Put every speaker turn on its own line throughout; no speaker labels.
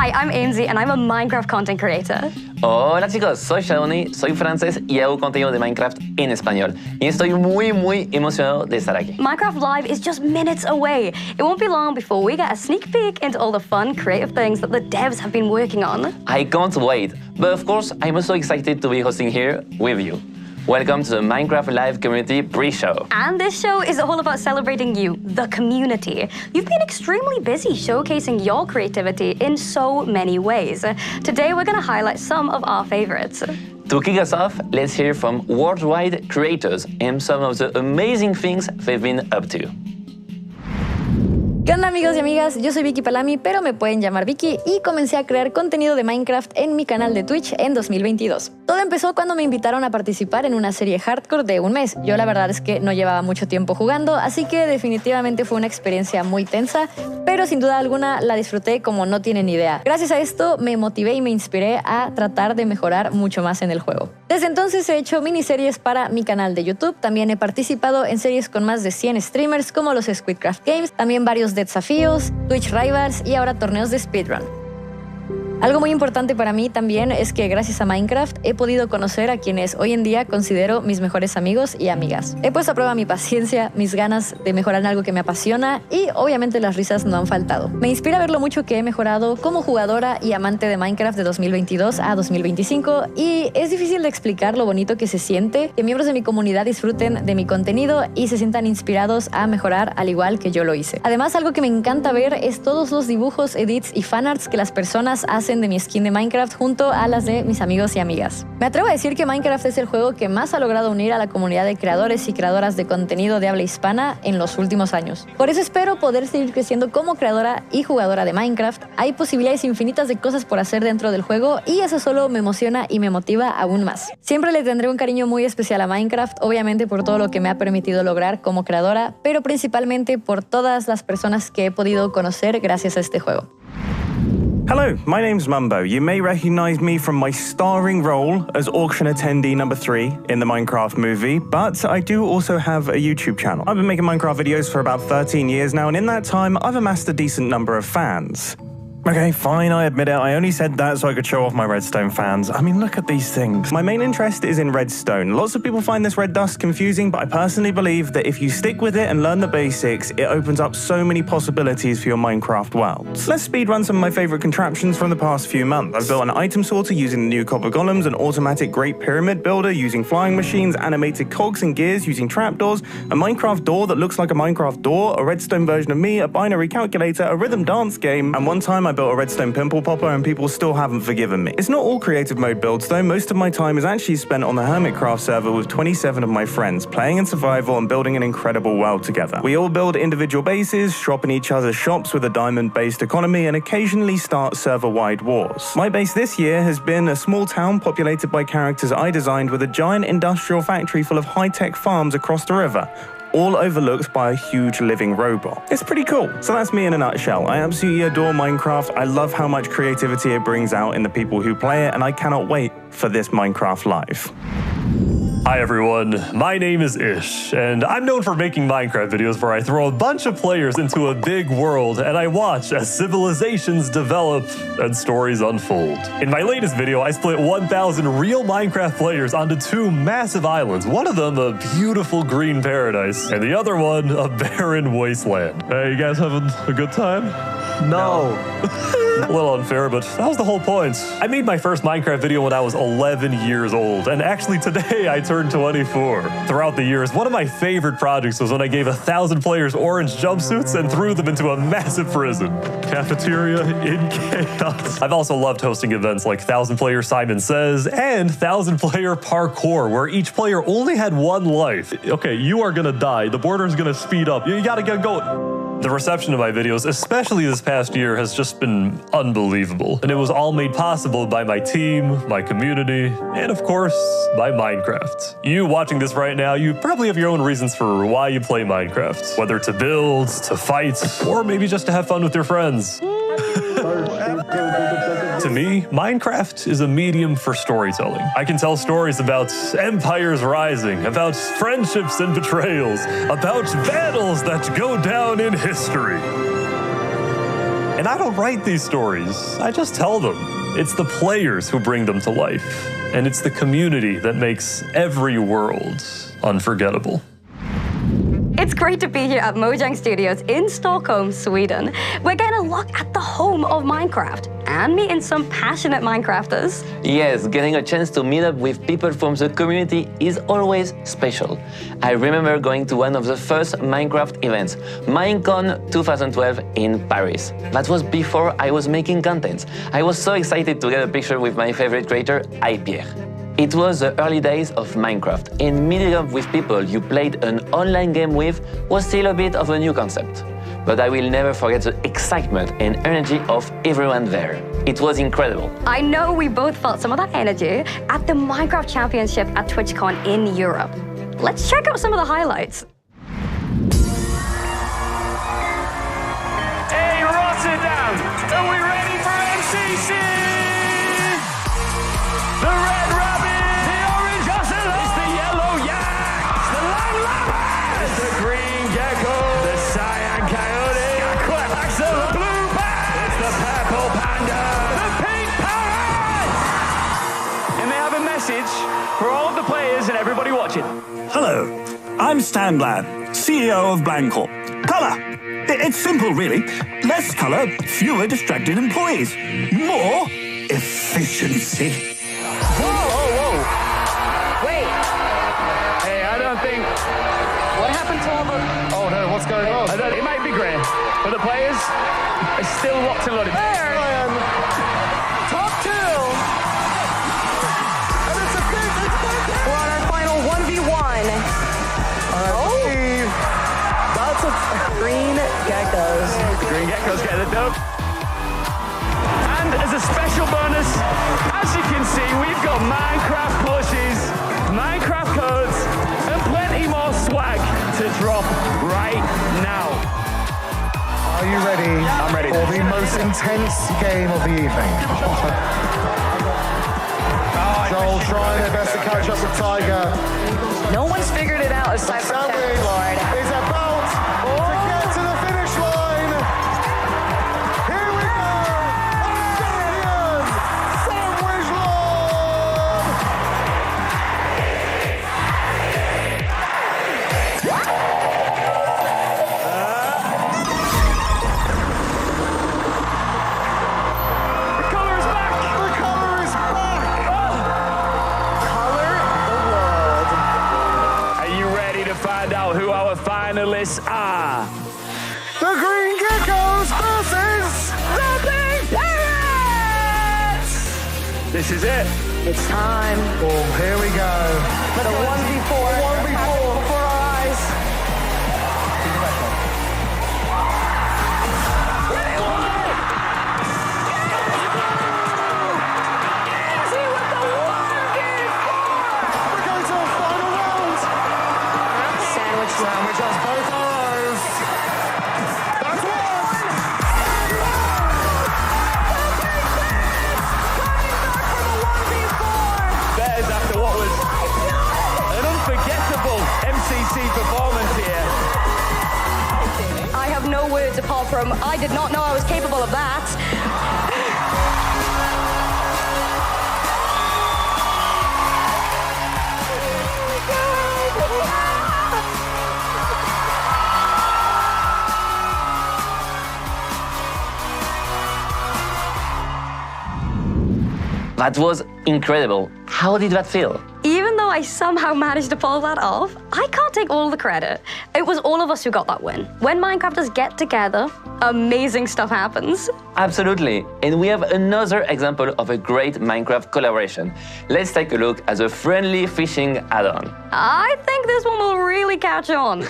Hi, I'm Ainsley and I'm a Minecraft content creator.
Hola chicos, soy Shawnee, soy francés y hago contenido de Minecraft en español. Y estoy muy emocionado de estar aquí.
Minecraft Live is just minutes away. It won't be long before we get a sneak peek into all the fun, creative things that the devs have been working on.
I can't wait. But of course, I'm also excited to be hosting here with you. Welcome to the Minecraft Live Community Pre-Show.
And this show is all about celebrating you, the community. You've been extremely busy showcasing your creativity in so many ways. Today, we're going to highlight some of our favorites.
To kick us off, let's hear from worldwide creators and some of the amazing things they've been up to.
¿Qué onda amigos y amigas? Yo soy Vicky Palami, pero me pueden llamar Vicky y comencé a crear contenido de Minecraft en mi canal de Twitch en 2022. Todo empezó cuando me invitaron a participar en una serie hardcore de un mes. Yo la verdad es que no llevaba mucho tiempo jugando, así que definitivamente fue una experiencia muy tensa, pero sin duda alguna la disfruté como no tienen idea. Gracias a esto me motivé y me inspiré a tratar de mejorar mucho más en el juego. Desde entonces he hecho miniseries para mi canal de YouTube, también he participado en series con más de 100 streamers como los Squidcraft Games, también varios de desafíos, Twitch Rivals y ahora torneos de speedrun. Algo muy importante para mí también es que gracias a Minecraft he podido conocer a quienes hoy en día considero mis mejores amigos y amigas. He puesto a prueba mi paciencia, mis ganas de mejorar en algo que me apasiona y obviamente las risas no han faltado. Me inspira ver lo mucho que he mejorado como jugadora y amante de Minecraft de 2022 a 2025 y es difícil de explicar lo bonito que se siente que miembros de mi comunidad disfruten de mi contenido y se sientan inspirados a mejorar al igual que yo lo hice. Además, algo que me encanta ver es todos los dibujos, edits y fanarts que las personas hacen de mi skin de Minecraft junto a las de mis amigos y amigas. Me atrevo a decir que Minecraft es el juego que más ha logrado unir a la comunidad de creadores y creadoras de contenido de habla hispana en los últimos años. Por eso espero poder seguir creciendo como creadora y jugadora de Minecraft. Hay posibilidades infinitas de cosas por hacer dentro del juego y eso solo me emociona y me motiva aún más. Siempre le tendré un cariño muy especial a Minecraft, obviamente por todo lo que me ha permitido lograr como creadora, pero principalmente por todas las personas que he podido conocer gracias a este juego.
Hello, my name's Mumbo. You may recognize me from my starring role as auction attendee number 3 in the Minecraft movie, but I do also have a YouTube channel. I've been making Minecraft videos for about 13 years now, and in that time, I've amassed a decent number of fans. Okay, fine, I admit it. I only said that so I could show off my redstone fans. I mean, look at these things. My main interest is in redstone. Lots of people find this red dust confusing, but I personally believe that if you stick with it and learn the basics, it opens up so many possibilities for your Minecraft worlds. Let's speedrun some of my favorite contraptions from the past few months. I've built an item sorter using the new copper golems, an automatic Great Pyramid builder using flying machines, animated cogs and gears using trapdoors, a Minecraft door that looks like a Minecraft door, a redstone version of me, a binary calculator, a rhythm dance game, and one time I built a redstone pimple popper and people still haven't forgiven me. It's not all creative mode builds though. Most of my time is actually spent on the Hermitcraft server with 27 of my friends, playing in survival and building an incredible world together. We all build individual bases, shop in each other's shops with a diamond-based economy, and occasionally start server-wide wars. My base this year has been a small town populated by characters I designed with a giant industrial factory full of high-tech farms across the river, all overlooked by a huge living robot. It's pretty cool. So that's me in a nutshell. I absolutely adore Minecraft. I love how much creativity it brings out in the people who play it, and I cannot wait for this Minecraft Live.
Hi everyone, my name is Ish, and I'm known for making Minecraft videos where I throw a bunch of players into a big world and I watch as civilizations develop and stories unfold. In my latest video, I split 1,000 real Minecraft players onto 2 massive islands, one of them a beautiful green paradise, and the other one a barren wasteland. Hey, you guys having a good time? No. A little unfair, but that was the whole point. I made my first Minecraft video when I was 11 years old, and actually today I turned 24. Throughout the years, one of my favorite projects was when I gave 1,000 players orange jumpsuits and threw them into a massive prison. Cafeteria in chaos. I've also loved hosting events like 1,000-player Simon Says and 1,000-player parkour, where each player only had 1 life. Okay, you are gonna die. The border's gonna speed up. You gotta get going. The reception of my videos, especially this past year, has just been unbelievable. And it was all made possible by my team, my community, and of course, by Minecraft. You watching this right now, you probably have your own reasons for why you play Minecraft. Whether to build, to fight, or maybe just to have fun with your friends. To me, Minecraft is a medium for storytelling. I can tell stories about empires rising, about friendships and betrayals, about battles that go down in history. And I don't write these stories, I just tell them. It's the players who bring them to life. And it's the community that makes every world unforgettable.
It's great to be here at Mojang Studios in Stockholm, Sweden. We're getting a look at the home of Minecraft and meeting some passionate Minecrafters.
Yes, getting a chance to meet up with people from the community is always special. I remember going to one of the first Minecraft events, Minecon 2012 in Paris. That was before I was making content. I was so excited to get a picture with my favorite creator, Pierre. It was the early days of Minecraft, and meeting up with people you played an online game with was still a bit of a new concept. But I will never forget the excitement and energy of everyone there. It was incredible.
I know we both felt some of that energy at the Minecraft Championship at TwitchCon in Europe. Let's check out some of the highlights.
Hey, Rotterdam, are we ready for MCC? The red rabbit, the orange ocelot, it's the yellow yak, it's the lime llama, it's the green gecko, the cyan coyote, it's the blue bat, it's the purple panda, the pink parrot. And they have a message for all of the players and everybody watching.
Hello, I'm Stan Bland, CEO of Blandcorp. Colour. It's simple, really. Less colour, fewer distracted employees. More efficiency.
Whoa. Wait. Hey, I don't think... What happened to all the... Oh, no, what's going on? It might be great, but the players are still locked and loaded. There! Top two! And it's a big...
We're on our final 1v1. That's a green geckos.
The green geckos get the dope. And as a special bonus, as you can see, we've got Minecraft plushies, Minecraft codes, and plenty more swag to drop right now.
Are you ready?
I'm ready.
For the most intense game of the evening. Joel trying their best to catch up with Tiger.
No one's figured it out aside from
Sandwich
Ted, Lord.
is about to get to the finish line. Here we go. Champion Sandwich Lord.
The color is back!
The color is back.
Color the world.
Are you ready to find out who our finalists are?
The Green Geckos versus the Big Parrots.
This is it.
It's time
Oh, here we go.
for the 1v4.
1v4.
Before our eyes.
We're going to a final round.
Sandwich round.
Sandwich has both arrows. That's one.
That is after what was an unforgettable MCC performance here.
I have no words apart from I did not know I was capable of that.
That was incredible. How did that feel?
Even though I somehow managed to pull that off, I can't take all the credit. It was all of us who got that win. When Minecrafters get together, amazing stuff happens.
Absolutely. And we have another example of a great Minecraft collaboration. Let's take a look at the friendly fishing add-on.
I think this one will really catch on.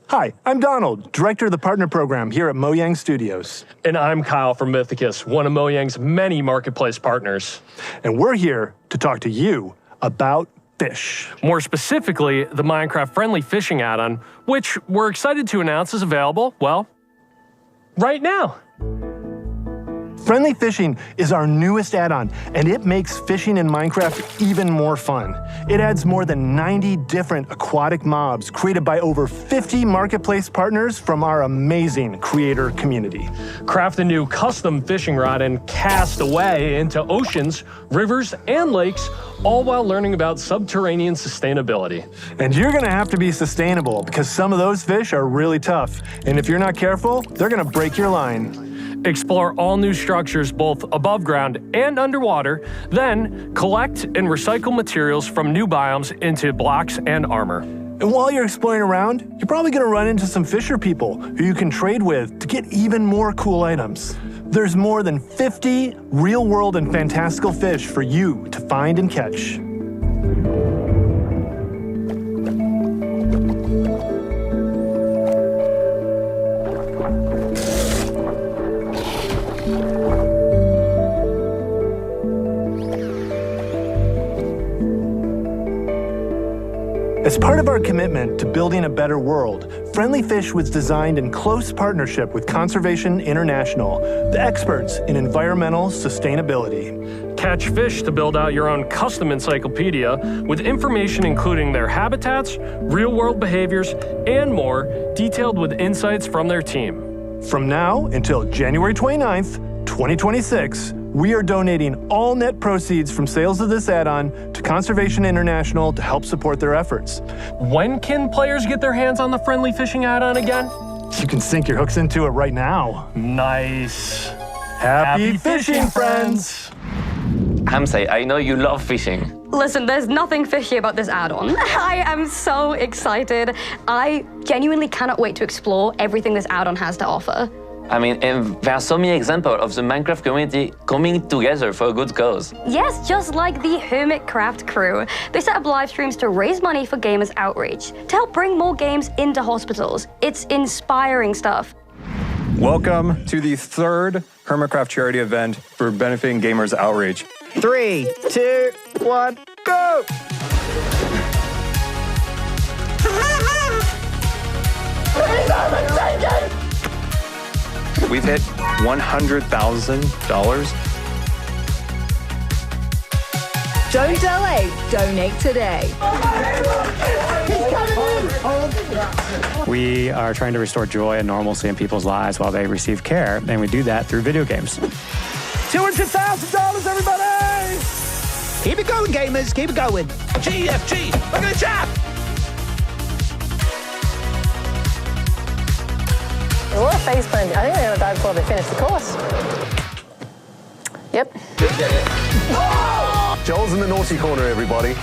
Hi, I'm Donald, Director of the Partner Program here at Mojang Studios.
And I'm Kyle from Mythicus, one of Mojang's many marketplace partners.
And we're here to talk to you about fish.
More specifically, the Minecraft-friendly fishing add-on, which we're excited to announce is available, well, right now.
Friendly Fishing is our newest add-on, and it makes fishing in Minecraft even more fun. It adds more than 90 different aquatic mobs created by over 50 marketplace partners from our amazing creator community.
Craft a new custom fishing rod and cast away into oceans, rivers, and lakes, all while learning about subterranean sustainability.
And you're gonna have to be sustainable because some of those fish are really tough. And if you're not careful, they're gonna break your line.
Explore all new structures both above ground and underwater, then collect and recycle materials from new biomes into blocks and armor.
And while you're exploring around, you're probably gonna run into some fisher people who you can trade with to get even more cool items. There's more than 50 real-world and fantastical fish for you to find and catch. As part of our commitment to building a better world, Friendly Fish was designed in close partnership with Conservation International, the experts in environmental sustainability.
Catch fish to build out your own custom encyclopedia with information including their habitats, real-world behaviors, and more, detailed with insights from their team.
From now until January 29th, 2026, we are donating all net proceeds from sales of this add-on to Conservation International to help support their efforts.
When can players get their hands on the Friendly Fishing add-on again?
You can sink your hooks into it right now.
Nice.
Happy fishing, friends!
Hamsay, I know you love fishing.
Listen, there's nothing fishy about this add-on. I am so excited. I genuinely cannot wait to explore everything this add-on has to offer.
I mean, and there are so many examples of the Minecraft community coming together for a good cause.
Yes, just like the Hermitcraft crew. They set up live streams to raise money for Gamers Outreach, to help bring more games into hospitals. It's inspiring stuff.
Welcome to the third Hermitcraft charity event for benefiting Gamers Outreach.
3, 2, 1, go!
We've hit $100,000.
Don't delay, donate today.
We are trying to restore joy and normalcy in people's lives while they receive care, and we do that through video games.
$200,000, everybody! Keep it going, gamers, keep it going.
GFG, look at the chat!
What a face blend. I think they're going to dive before they finish the course. Yep.
Joel's in the naughty corner, everybody.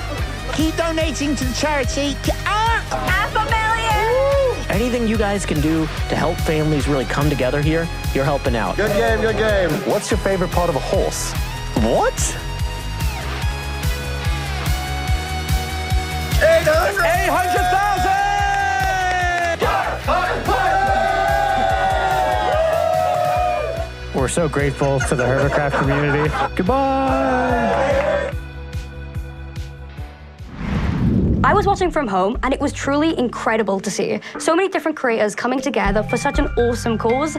Keep donating to the charity.
$500,000!
Anything you guys can do to help families really come together here, you're helping out.
Good game, good game. What's your favorite part of a horse?
What?
800,000!
We're so grateful to the Hermitcraft community. Goodbye!
I was watching from home, and it was truly incredible to see so many different creators coming together for such an awesome cause.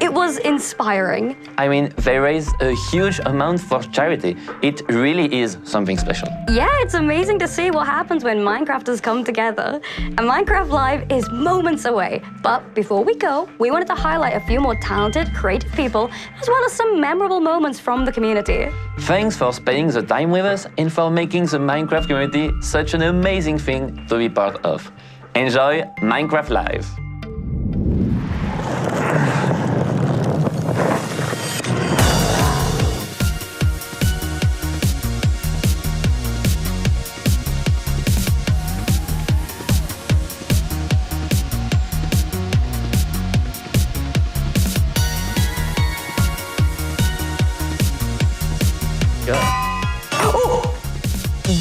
It was inspiring.
I mean, they raise a huge amount for charity. It really is something special.
Yeah, it's amazing to see what happens when Minecrafters come together. And Minecraft Live is moments away. But before we go, we wanted to highlight a few more talented, creative people, as well as some memorable moments from the community.
Thanks for spending the time with us and for making the Minecraft community such an amazing thing to be part of. Enjoy Minecraft Live.
Oh!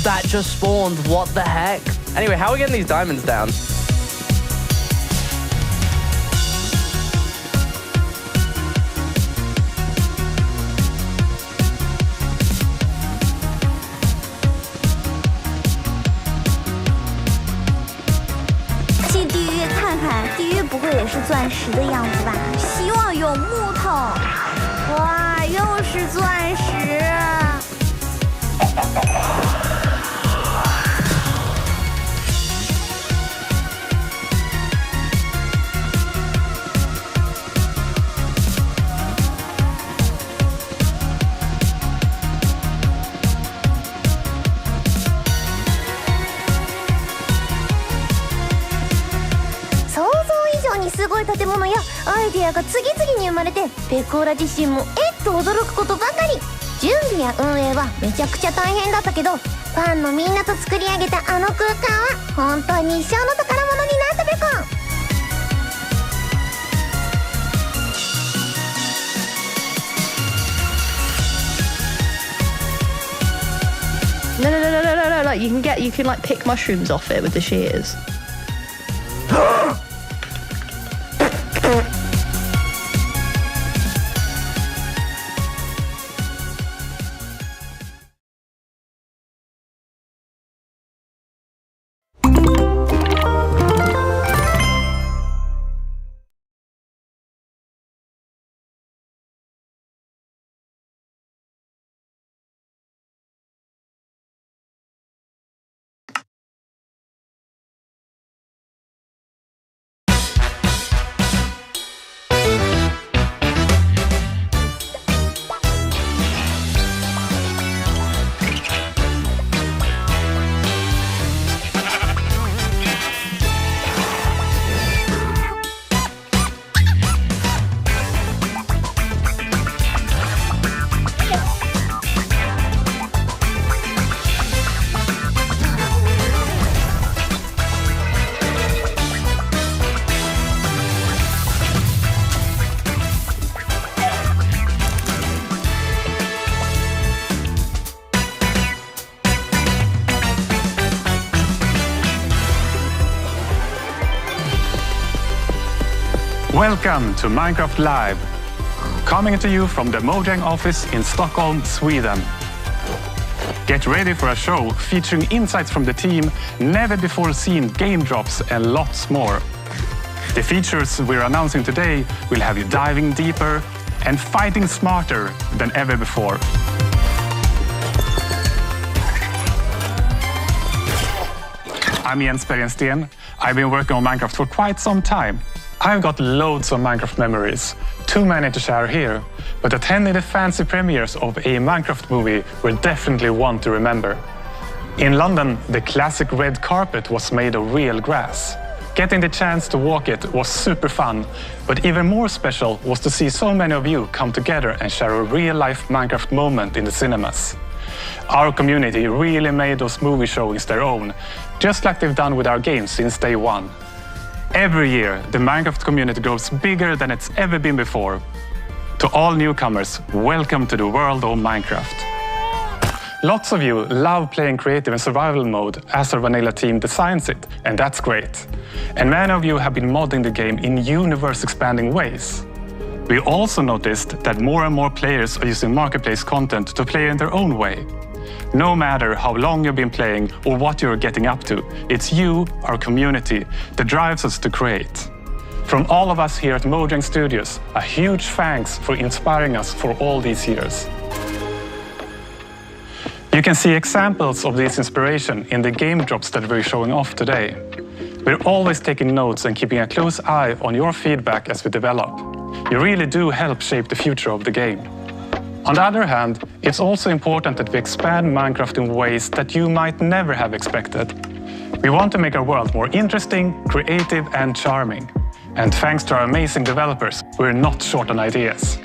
That just spawned. What the heck? Anyway, how are we getting these diamonds down?
进地狱看看，地狱不会也是钻石的样子吧？希望有木头。哇，又是钻石。すごい建物やアイデアが次々に生まれてペコーラ自身もと驚くことばかり。準備や運営はめちゃくちゃ大変だったけど、ファンのみんなと作り上げたあの空間は本当に一生の宝物になったべこ。
No. Like you can like pick mushrooms off it with the shears.
Welcome to Minecraft Live, coming to you from the Mojang office in Stockholm, Sweden. Get ready for a show featuring insights from the team, never before seen game drops and lots more. The features we're announcing today will have you diving deeper and fighting smarter than ever before. I'm Jens Bergensten. I've been working on Minecraft for quite some time. I've got loads of Minecraft memories, too many to share here, but attending the fancy premieres of a Minecraft movie were definitely one to remember. In London, the classic red carpet was made of real grass. Getting the chance to walk it was super fun, but even more special was to see so many of you come together and share a real-life Minecraft moment in the cinemas. Our community really made those movie showings their own, just like they've done with our games since day one. Every year, the Minecraft community grows bigger than it's ever been before. To all newcomers, welcome to the world of Minecraft. Lots of you love playing creative and survival mode as our vanilla team designs it, and that's great. And many of you have been modding the game in universe-expanding ways. We also noticed that more and more players are using marketplace content to play in their own way. No matter how long you've been playing or what you're getting up to, it's you, our community, that drives us to create. From all of us here at Mojang Studios, a huge thanks for inspiring us for all these years. You can see examples of this inspiration in the game drops that we're showing off today. We're always taking notes and keeping a close eye on your feedback as we develop. You really do help shape the future of the game. On the other hand, it's also important that we expand Minecraft in ways that you might never have expected. We want to make our world more interesting, creative, and charming. And thanks to our amazing developers, we're not short on ideas.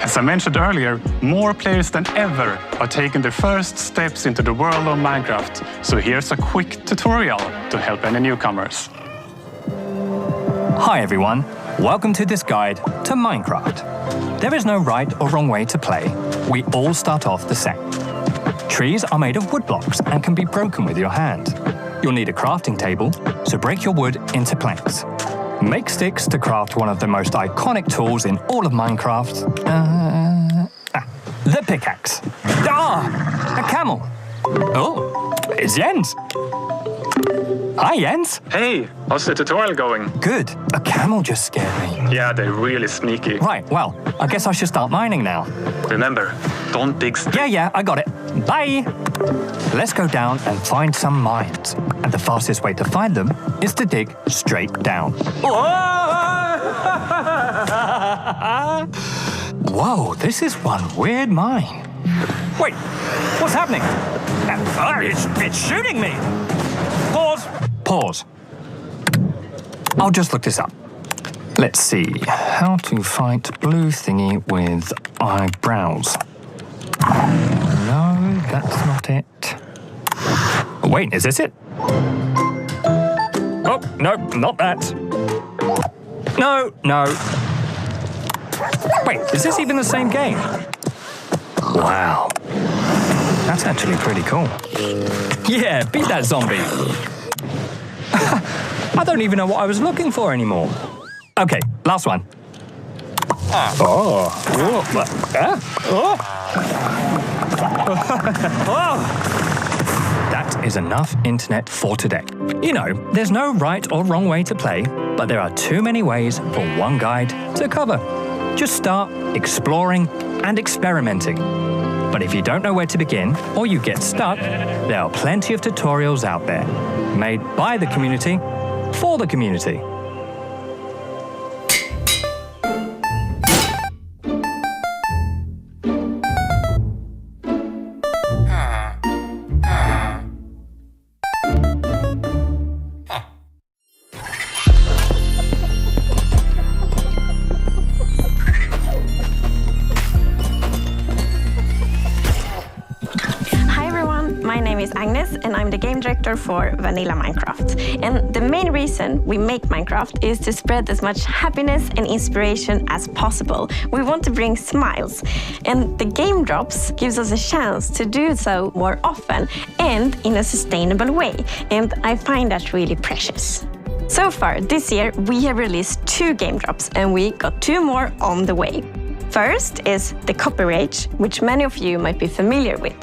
As I mentioned earlier, more players than ever are taking their first steps into the world of Minecraft, so here's a quick tutorial to help any newcomers.
Hi everyone, welcome to this guide to Minecraft. There is no right or wrong way to play. We all start off the same. Trees are made of wood blocks and can be broken with your hand. You'll need a crafting table, so break your wood into planks. Make sticks to craft one of the most iconic tools in all of Minecraft. The pickaxe. A camel. Oh, it's Jens. Hi, Jens.
Hey, how's the tutorial going?
Good. A camel just scared me.
Yeah, they're really sneaky.
Right, well, I guess I should start mining now.
Remember, don't dig
Yeah, I got it. Bye. Let's go down and find some mines. And the fastest way to find them is to dig straight down. Whoa, this is one weird mine. Wait, what's happening? It's shooting me. Pause. I'll just look this up. Let's see. How to fight blue thingy with eyebrows. No, that's not it. Wait, is this it? Oh, no, not that. No. Wait, is this even the same game? Wow. That's actually pretty cool. Yeah, beat that zombie. I don't even know what I was looking for anymore. Okay, last one. That is enough internet for today. You know, there's no right or wrong way to play, but there are too many ways for one guide to cover. Just start exploring and experimenting. But if you don't know where to begin or you get stuck, there are plenty of tutorials out there, made by the community for the community.
And I'm the game director for Vanilla Minecraft. And the main reason we make Minecraft is to spread as much happiness and inspiration as possible. We want to bring smiles. And the game drops gives us a chance to do so more often and in a sustainable way. And I find that really precious. So far this year, we have released 2 game drops and we got 2 more on the way. First is the Copper Age, which many of you might be familiar with.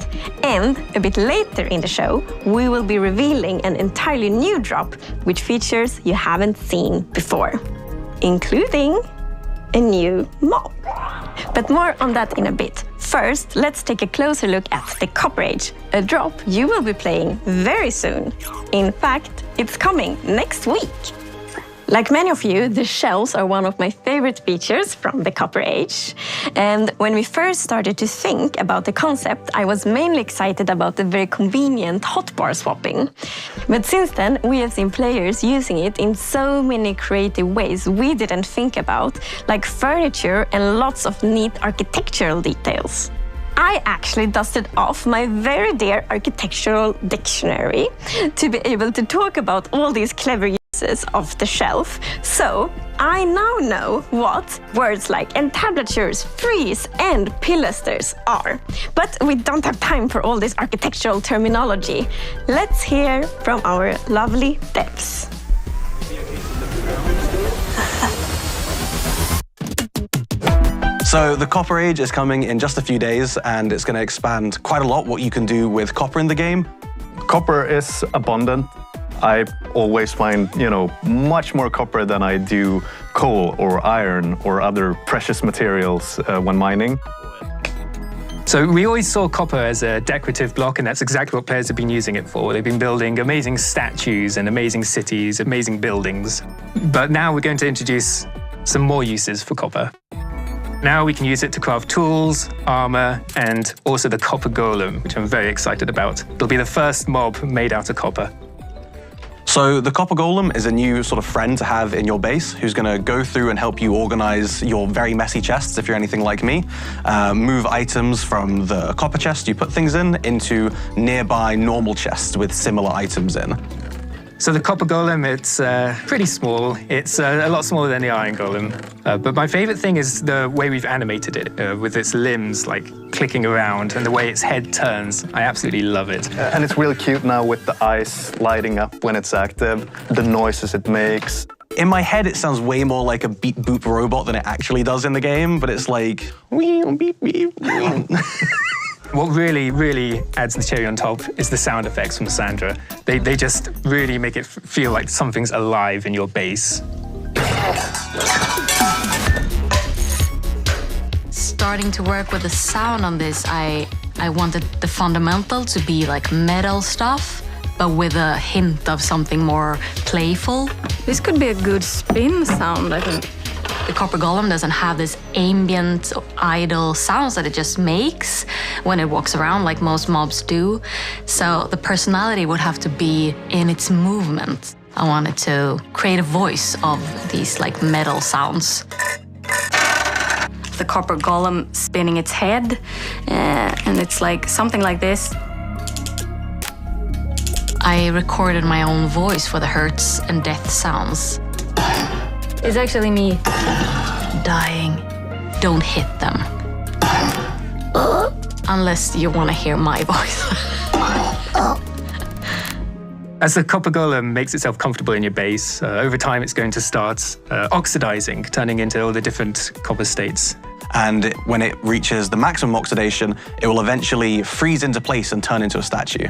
And a bit later in the show, we will be revealing an entirely new drop with features you haven't seen before, including a new mob. But more on that in a bit. First, let's take a closer look at the Copper Age, a drop you will be playing very soon. In fact, it's coming next week. Like many of you, the shells are one of my favorite features from the Copper Age. And when we first started to think about the concept, I was mainly excited about the very convenient hotbar swapping. But since then, we have seen players using it in so many creative ways we didn't think about, like furniture and lots of neat architectural details. I actually dusted off my very dear architectural dictionary to be able to talk about all these clever uses of the shelf. So I now know what words like entablatures, frieze, and pilasters are. But we don't have time for all this architectural terminology. Let's hear from our lovely devs.
So the Copper Age is coming in just a few days, and it's going to expand quite a lot what you can do with copper in the game.
Copper is abundant. I always find, much more copper than I do coal or iron or other precious materials when mining.
So we always saw copper as a decorative block, and that's exactly what players have been using it for. They've been building amazing statues and amazing cities, amazing buildings. But now we're going to introduce some more uses for copper. Now we can use it to craft tools, armor, and also the copper golem, which I'm very excited about. It'll be the first mob made out of copper.
So the Copper Golem is a new sort of friend to have in your base who's going to go through and help you organize your very messy chests, if you're anything like me. Move items from the copper chest you put things in into nearby normal chests with similar items in.
So the Copper Golem, it's pretty small. It's a lot smaller than the Iron Golem. But my favorite thing is the way we've animated it, with its limbs like clicking around and the way its head turns. I absolutely love it.
And it's really cute now with the eyes lighting up when it's active, the noises it makes.
In my head, it sounds way more like a beep boop robot than it actually does in the game, but it's like, wee, beep, beep, wee.
What really, really adds the cherry on top is the sound effects from Sandra. They just really make it feel like something's alive in your base.
Starting to work with the sound on this, I wanted the fundamental to be like metal stuff, but with a hint of something more playful.
This could be a good spin sound, I think.
The Copper Golem doesn't have this ambient, idle sounds that it just makes when it walks around like most mobs do. So the personality would have to be in its movement. I wanted to create a voice of these like metal sounds. The Copper Golem spinning its head, and it's like something like this. I recorded my own voice for the hurts and death sounds.
It's actually me
dying. Don't hit them. Unless you want to hear my voice.
As the Copper Golem makes itself comfortable in your base, over time it's going to start oxidizing, turning into all the different copper states.
And when it reaches the maximum oxidation, it will eventually freeze into place and turn into a statue.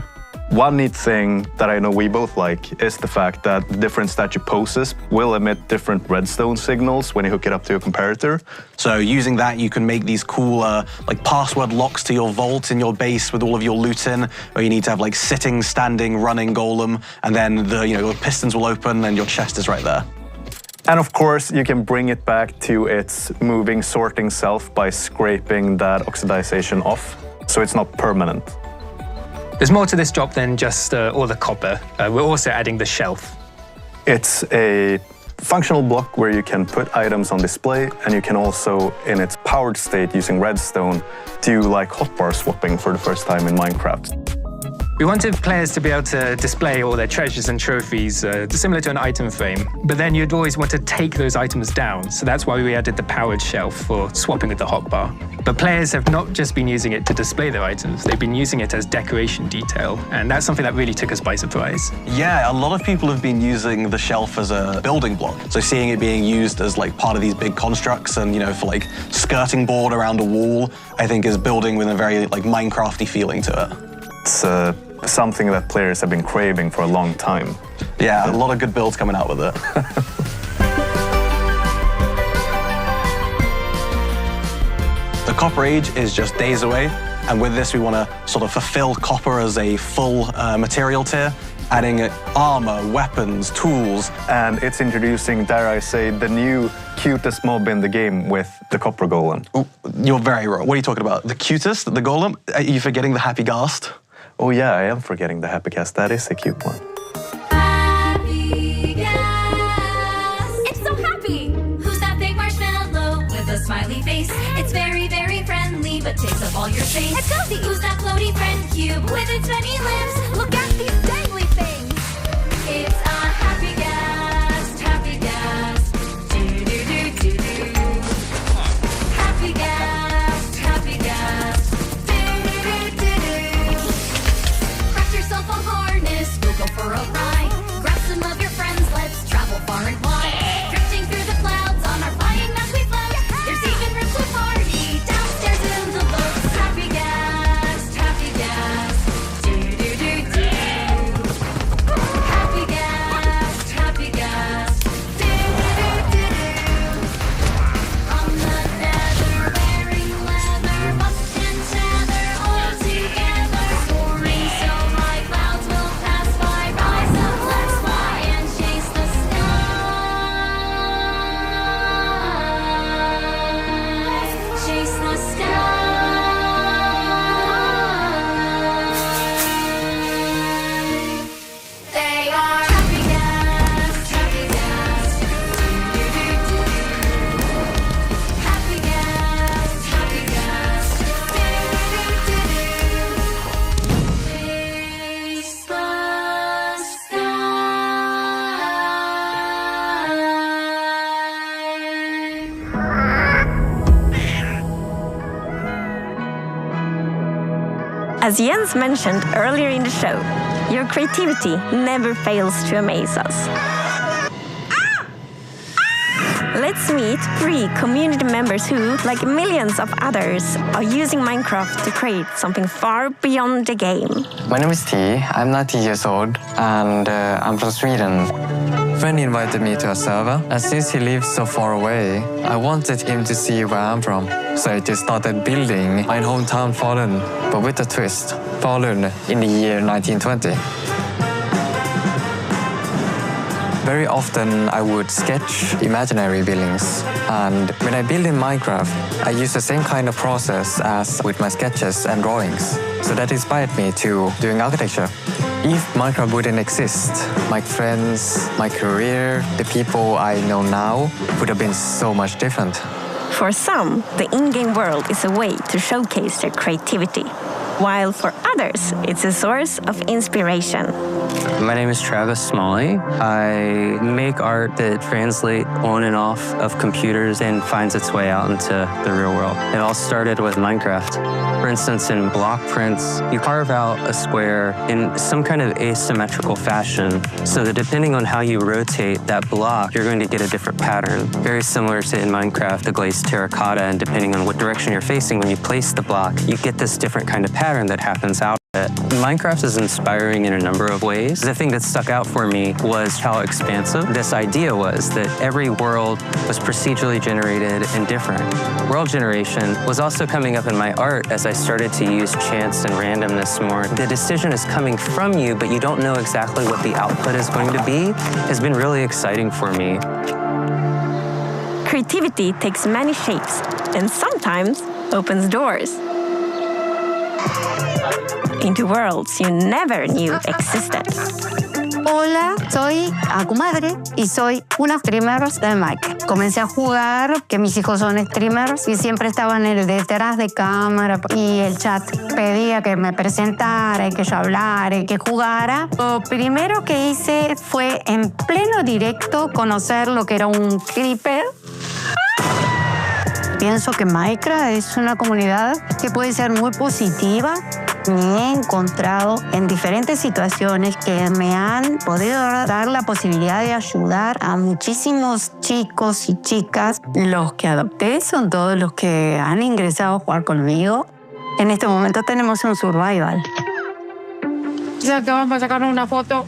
One neat thing that I know we both like is the fact that different statue poses will emit different redstone signals when you hook it up to a comparator.
So using that, you can make these cool like password locks to your vault in your base with all of your loot in, where you need to have like sitting, standing, running golem, and then the pistons will open and your chest is right there.
And of course, you can bring it back to its moving, sorting self by scraping that oxidization off, so it's not permanent.
There's more to this job than just all the copper. We're also adding the shelf.
It's a functional block where you can put items on display, and you can also, in its powered state using redstone, do like hotbar swapping for the first time in Minecraft.
We wanted players to be able to display all their treasures and trophies, similar to an item frame, but then you'd always want to take those items down, so that's why we added the powered shelf for swapping with the hotbar. But players have not just been using it to display their items, they've been using it as decoration detail, and that's something that really took us by surprise.
Yeah, a lot of people have been using the shelf as a building block, so seeing it being used as like part of these big constructs and, for like skirting board around a wall, I think is building with a very like Minecrafty feeling to it.
It's something that players have been craving for a long time.
Yeah, a lot of good builds coming out with it. The Copper Age is just days away, and with this we want to sort of fulfill copper as a full material tier, adding armor, weapons, tools.
And it's introducing, dare I say, the new cutest mob in the game with the Copper Golem.
Ooh, you're very wrong. What are you talking about? The cutest? The golem? Are you forgetting the Happy Ghast?
Oh yeah, I am forgetting the Happy Ghast. That is a cute one.
Happy Ghast. It's so happy. Who's that big marshmallow with a smiley face? It's very, very friendly, but takes up all your space. It's cozy. Who's that floaty friend cube with its many limbs? Look at these dangly things. It's a Happy Ghast. Happy Ghast. Do-do-do-do-do. Happy Ghast. Happy Ghast. Yourself a harness, we'll go for a ride. Grab some of your friends, let's travel far and wide. Drifting through the clouds on our flying mouse we float. There's even room to party downstairs in the boat. Happy Ghast, Happy Ghast. Do-do-do-do. Happy Ghast, Happy Ghast. Do-do-do-do. On the nether, wearing leather, buff and tether, all together. Soaring so high, clouds will pass by. Rise up, let's fly and chase the sky. Chase the sky. They are Happy Ghast, Happy Ghast. Do-do-do-do. Happy Ghast, Happy Ghast. Do-do-do-do. Chase the
As Jens mentioned earlier in the show, your creativity never fails to amaze us. Let's Let's meet 3 community members who, like millions of others, are using Minecraft to create something far beyond the game.
My name is T. I'm 19 years old and I'm from Sweden. A friend invited me to a server, and since he lives so far away, I wanted him to see where I'm from. So I just started building my hometown Falun, but with a twist. Falun in the year 1920. Very often I would sketch imaginary buildings, and when I build in Minecraft, I use the same kind of process as with my sketches and drawings. So that inspired me to doing architecture. If Minecraft wouldn't exist, my friends, my career, the people I know now would have been so much different.
For some, the in-game world is a way to showcase their creativity, while for others, it's a source of inspiration.
My name is Travis Smalley. I make art that translates on and off of computers and finds its way out into the real world. It all started with Minecraft. For instance, in block prints, you carve out a square in some kind of asymmetrical fashion, so that depending on how you rotate that block, you're going to get a different pattern. Very similar to in Minecraft, the glazed terracotta, and depending on what direction you're facing when you place the block, you get this different kind of pattern that happens out of it. Minecraft is inspiring in a number of ways. The thing that stuck out for me was how expansive this idea was, that every world was procedurally generated and different. World generation was also coming up in my art as I started to use chance and randomness more. The decision is coming from you, but you don't know exactly what the output is going to be, has been really exciting for me.
Creativity takes many shapes and sometimes opens doors into worlds you never knew existed.
Hola, soy Akumadre y soy una streamer de Minecraft. Comencé a jugar, que mis hijos son streamers y siempre estaban detrás de cámara y el chat pedía que me presentara y que yo hablara y que jugara. Lo primero que hice fue en pleno directo conocer lo que era un creeper. Pienso que Minecraft es una comunidad que puede ser muy positiva. Me he encontrado en diferentes situaciones que me han podido dar la posibilidad de ayudar a muchísimos chicos y chicas. Los que adopté son todos los que han ingresado a jugar conmigo. En este momento tenemos un survival. Ya que vamos a sacar una foto.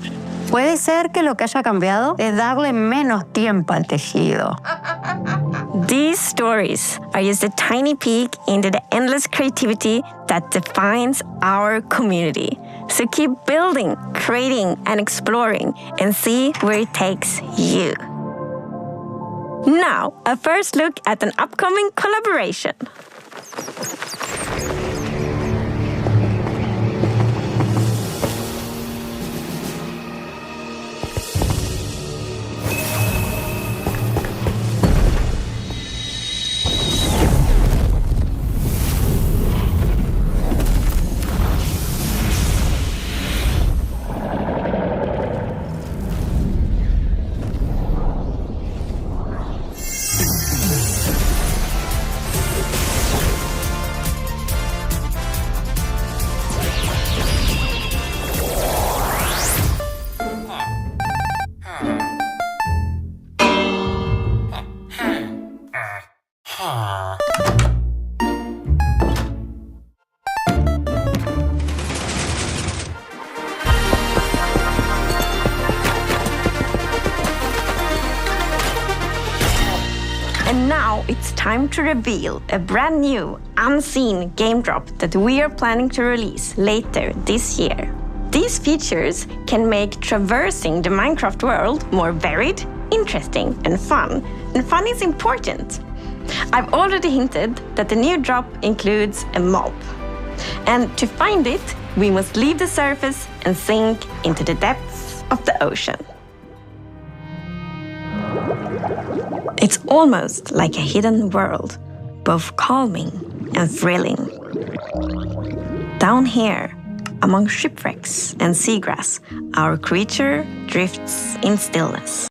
Puede ser que lo que haya cambiado es darle menos tiempo al tejido.
These stories are just a tiny peek into the endless creativity that defines our community. So keep building, creating, and exploring and see where it takes you. Now, a first look at an upcoming collaboration. And now it's time to reveal a brand new, unseen game drop that we are planning to release later this year. These features can make traversing the Minecraft world more varied, interesting, and fun. And fun is important. I've already hinted that the new drop includes a mob. And to find it, we must leave the surface and sink into the depths of the ocean. It's almost like a hidden world, both calming and thrilling. Down here, among shipwrecks and seagrass, our creature drifts in stillness.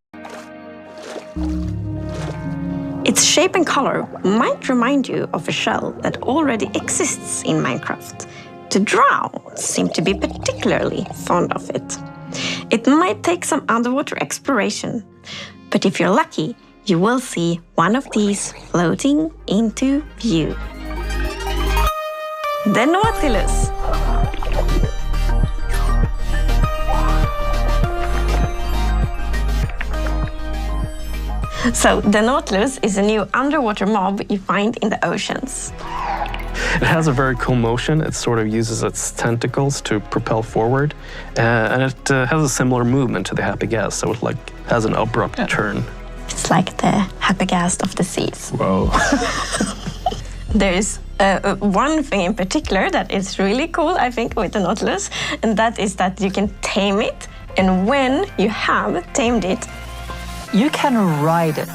Its shape and color might remind you of a shell that already exists in Minecraft. The drow seem to be particularly fond of it. It might take some underwater exploration, but if you're lucky, you will see one of these floating into view. The Nautilus. So, the Nautilus is a new underwater mob you find in the oceans.
It has a very cool motion. It sort of uses its tentacles to propel forward, and it has a similar movement to the Happy Gas, so it has an abrupt turn.
It's like the Happy-Gast of the seas.
Whoa.
There's one thing in particular that is really cool, I think, with the Nautilus, and that is that you can tame it, and when you have tamed it,
you can ride it.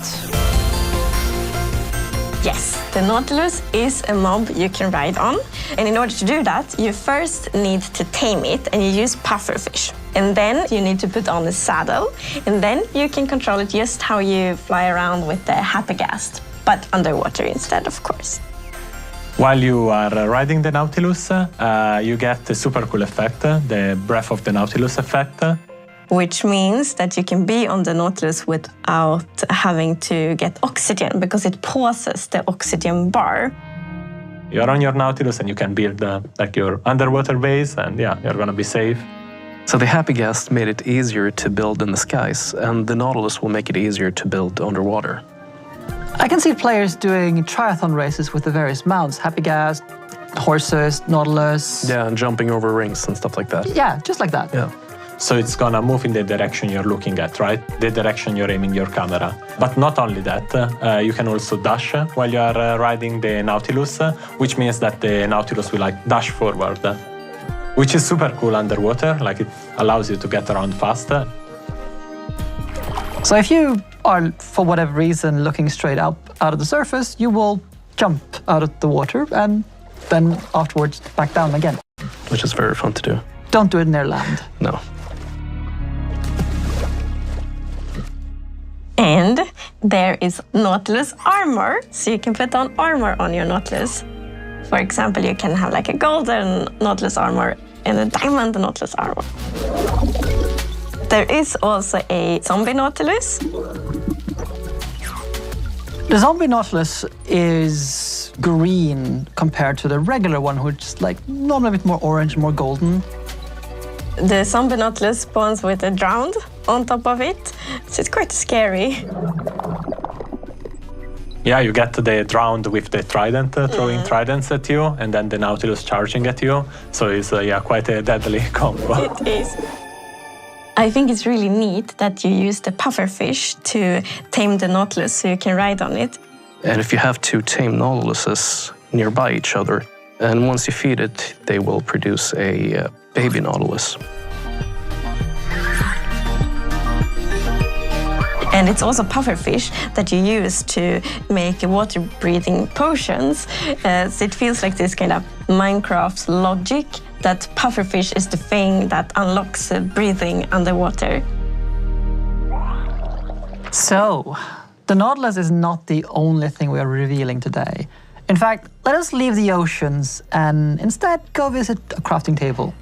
Yes, the Nautilus is a mob you can ride on. And in order to do that, you first need to tame it and you use pufferfish. And then you need to put on a saddle. And then you can control it just how you fly around with the Happy-Gast, but underwater instead, of course.
While you are riding the Nautilus, you get the super cool effect, the Breath of the Nautilus effect.
Which means that you can be on the Nautilus without having to get oxygen because it pauses the oxygen bar.
You're on your Nautilus and you can build your underwater base, and yeah, you're gonna be safe.
So the Happy Gas made it easier to build in the skies, and the Nautilus will make it easier to build underwater.
I can see players doing triathlon races with the various mounts, Happy Gas, horses, Nautilus.
Yeah, and jumping over rings and stuff like that.
Yeah, just like that.
Yeah.
So it's gonna move in the direction you're looking at, right? The direction you're aiming your camera. But not only that, you can also dash while you are riding the Nautilus, which means that the Nautilus will dash forward, which is super cool underwater. It allows you to get around faster.
So if you are, for whatever reason, looking straight up out of the surface, you will jump out of the water and then afterwards back down again.
Which is very fun to do.
Don't do it near land.
No.
And there is Nautilus armor, so you can put on armor on your Nautilus. For example, you can have a golden Nautilus armor and a diamond Nautilus armor. There is also a zombie Nautilus.
The zombie Nautilus is green compared to the regular one, which is normally a bit more orange, more golden.
The zombie Nautilus spawns with a drowned on top of it, so it's quite scary.
Yeah, you get the drowned with the trident, throwing tridents at you, and then the Nautilus charging at you. So it's quite a deadly combo.
It is. I think it's really neat that you use the pufferfish to tame the Nautilus so you can ride on it.
And if you have two tame Nautiluses nearby each other, and once you feed it, they will produce a baby Nautilus.
And it's also pufferfish that you use to make water-breathing potions. So it feels like this kind of Minecraft logic that pufferfish is the thing that unlocks breathing underwater.
So, the Nautilus is not the only thing we are revealing today. In fact, let us leave the oceans and instead go visit a crafting table.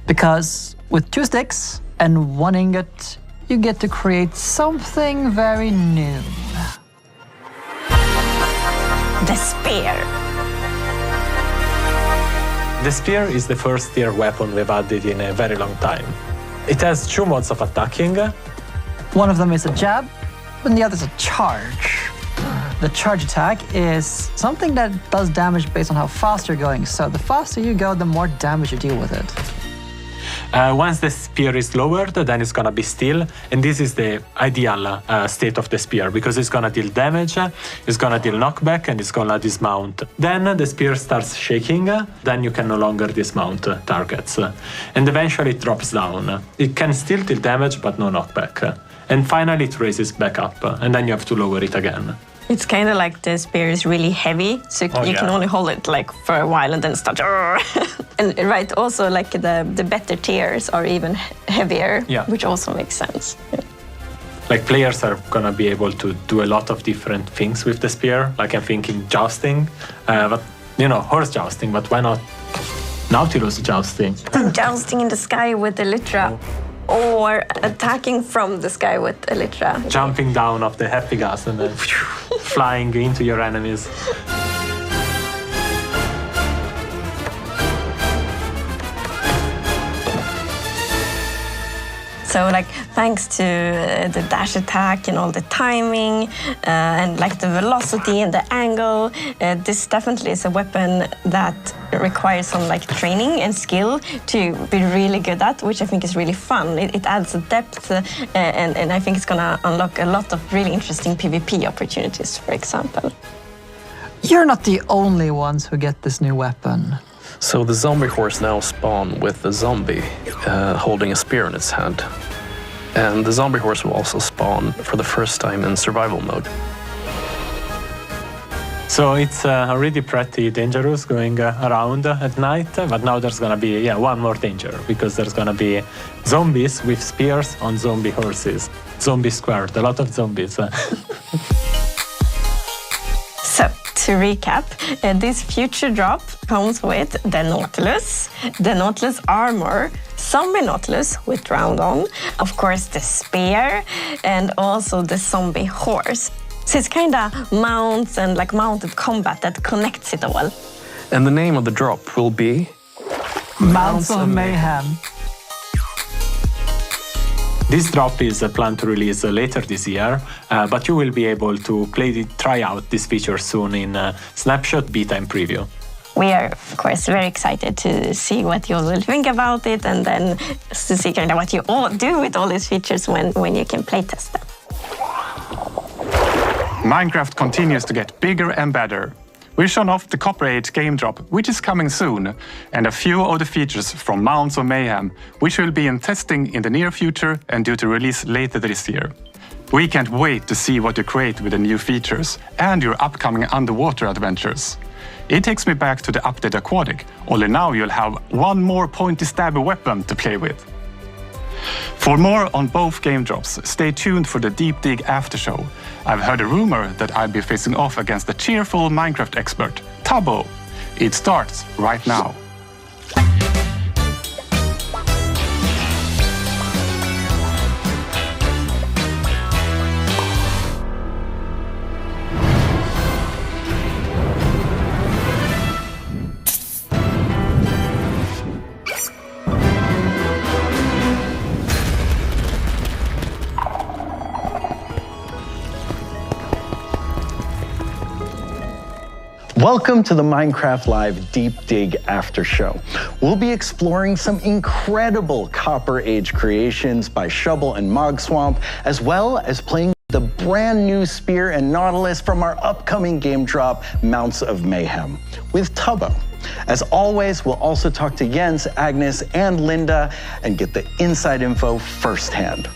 Because with 2 sticks and 1 ingot, you get to create something very new.
The spear.
The spear is the first tier weapon we've added in a very long time. It has 2 modes of attacking.
One of them is a jab, and the other is a charge. The charge attack is something that does damage based on how fast you're going. So the faster you go, the more damage you deal with it.
Once the spear is lowered, then it's gonna be still, and this is the ideal state of the spear because it's gonna deal damage, it's gonna deal knockback, and it's gonna dismount. Then the spear starts shaking, then you can no longer dismount targets, and eventually it drops down. It can still deal damage, but no knockback. And finally it raises back up, and then you have to lower it again.
It's kind of like the spear is really heavy, so you can only hold it for a while and then start. And right, also the better tiers are even heavier, which also makes sense. Yeah.
Players are gonna be able to do a lot of different things with the spear. I'm thinking jousting, but horse jousting. But why not Nautilus jousting?
Jousting in the sky with the Elytra. or attacking from the sky with Elytra.
Jumping down off the happy gas and then flying into your enemies.
So like thanks to the dash attack and all the timing and like the velocity and the angle, this definitely is a weapon that requires some like training and skill to be really good at, which I think is really fun. It adds a depth and I think it's gonna unlock a lot of really interesting PvP opportunities, for example.
You're not the only ones who get this new weapon.
So the zombie horse now spawn with the zombie holding a spear in its hand. And the zombie horse will also spawn for the first time in survival mode.
So it's already pretty dangerous going around at night, but now there's gonna be one more danger, because there's gonna be zombies with spears on zombie horses. Zombie squared, a lot of zombies.
So, to recap, this future drop comes with the Nautilus armor, zombie Nautilus with round on, of course the spear, and also the zombie horse. So it's kind of mounts and like mounted combat that connects it all.
And the name of the drop will be
Mounts of Mayhem.
This drop is planned to release later this year, but you will be able to try out this feature soon in Snapshot, Beta, and Preview.
We are, of course, very excited to see what you will think about it, and then to see kind of what you all do with all these features when you can playtest them.
Minecraft continues to get bigger and better. We've shown off the Copper Age game drop, which is coming soon, and a few of the features from Mounts of Mayhem, which will be in testing in the near future and due to release later this year. We can't wait to see what you create with the new features and your upcoming underwater adventures. It takes me back to the update Aquatic, only now you'll have one more pointy stabby weapon to play with. For more on both game drops, stay tuned for the Deep Dig after show. I've heard a rumor that I'll be facing off against the cheerful Minecraft expert, Tubbo. It starts right now.
Welcome to the Minecraft Live Deep Dig After Show. We'll be exploring some incredible Copper Age creations by Shovel and Mogswamp, as well as playing the brand new Spear and Nautilus from our upcoming game drop, Mounts of Mayhem, with Tubbo. As always, we'll also talk to Jens, Agnes, and Linda and get the inside info firsthand.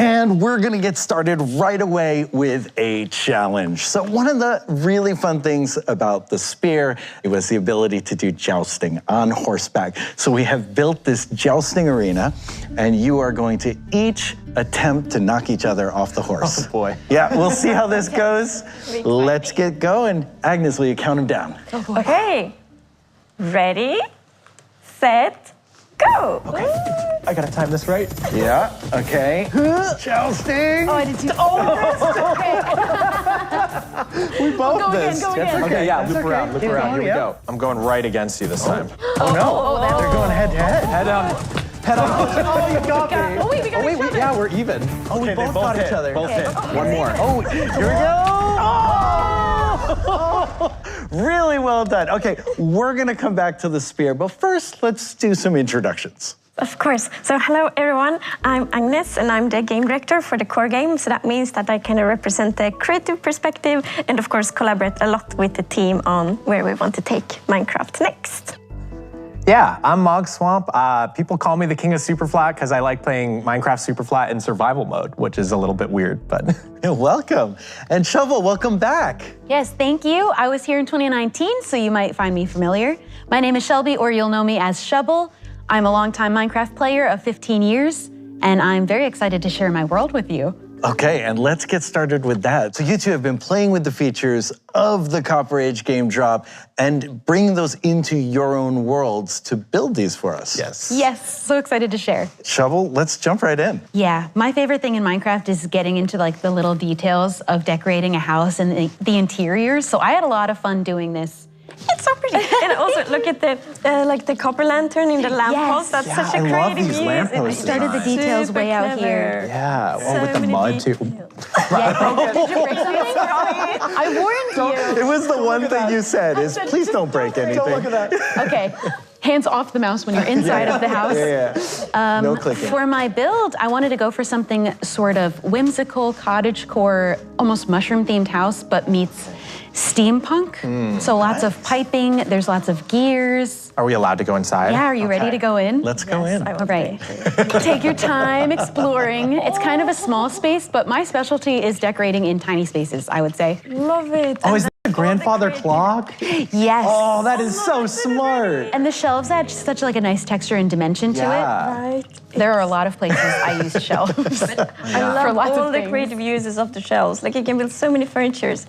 And we're gonna get started right away with a challenge. So one of the really fun things about the spear, it was the ability to do jousting on horseback. So we have built this jousting arena, and you are going to each attempt to knock each other off the horse.
Oh boy.
Yeah, we'll see how this goes. Let's get going. Agnes, will you count them down?
Okay, ready, set, go.
Okay, I gotta time this right.
Yeah, okay. Jousting.
Oh, I did too. Oh,
We both
Go again,
missed.
go again.
Okay, yeah,
That's
loop
okay.
around, loop
Yeah.
around. Here we
Yeah.
go. I'm going right against you this time.
Oh no, they're going head to head.
Head on. Head on.
Oh, you got me.
Oh, wait, we got each other.
Yeah, we're even. Oh, we
Okay,
both got each other. Both
Okay.
hit.
Oh,
One more.
Oh, here we go. Oh! Really well done. Okay, we're gonna come back to the spear, but first, let's do some introductions.
Of course. So hello everyone, I'm Agnes and I'm the game director for the core game. So that means that I kind of represent the creative perspective and of course collaborate a lot with the team on where we want to take Minecraft next.
Yeah, I'm Mogswamp. People call me the king of Superflat because I like playing Minecraft Superflat in survival mode, which is a little bit weird, but.
Welcome. And Shovel, welcome back.
Yes, thank you. I was here in 2019, so you might find me familiar. My name is Shelby, or you'll know me as Shovel. I'm a longtime Minecraft player of 15 years, and I'm very excited to share my world with you.
Okay, and let's get started with that. So you two have been playing with the features of the Copper Age game drop and bringing those into your own worlds to build these for us.
Yes, so excited to share.
Shovel, let's jump right in.
Yeah, my favorite thing in Minecraft is getting into like the little details of decorating a house and the interiors. So I had a lot of fun doing this.
It's so pretty. And also look at the like the copper lantern in the lamppost. That's such a creative use.
I
started the details way out here.
Yeah, with the mud too.
Did you break something? I warned you.
It was the one thing you said is please don't break anything.
Don't look at that.
Okay, hands off the mouse when you're inside of the house.
No clicking.
For my build, I wanted to go for something sort of whimsical, cottagecore, almost mushroom-themed house, but meets steampunk. So lots of piping, there's lots of gears.
Are we allowed to go inside?
Yeah, are you ready to go in?
Let's go in.
All right. Take your time exploring. It's kind of a small space, but my specialty is decorating in tiny spaces, I would say.
Love it.
Oh, is that a grandfather clock?
Yes.
Oh, that is so smart.
And the shelves add such like a nice texture and dimension to it.
Right.
There are a lot of places I use shelves.
I love all the creative uses of the shelves. Like you can build so many furnitures.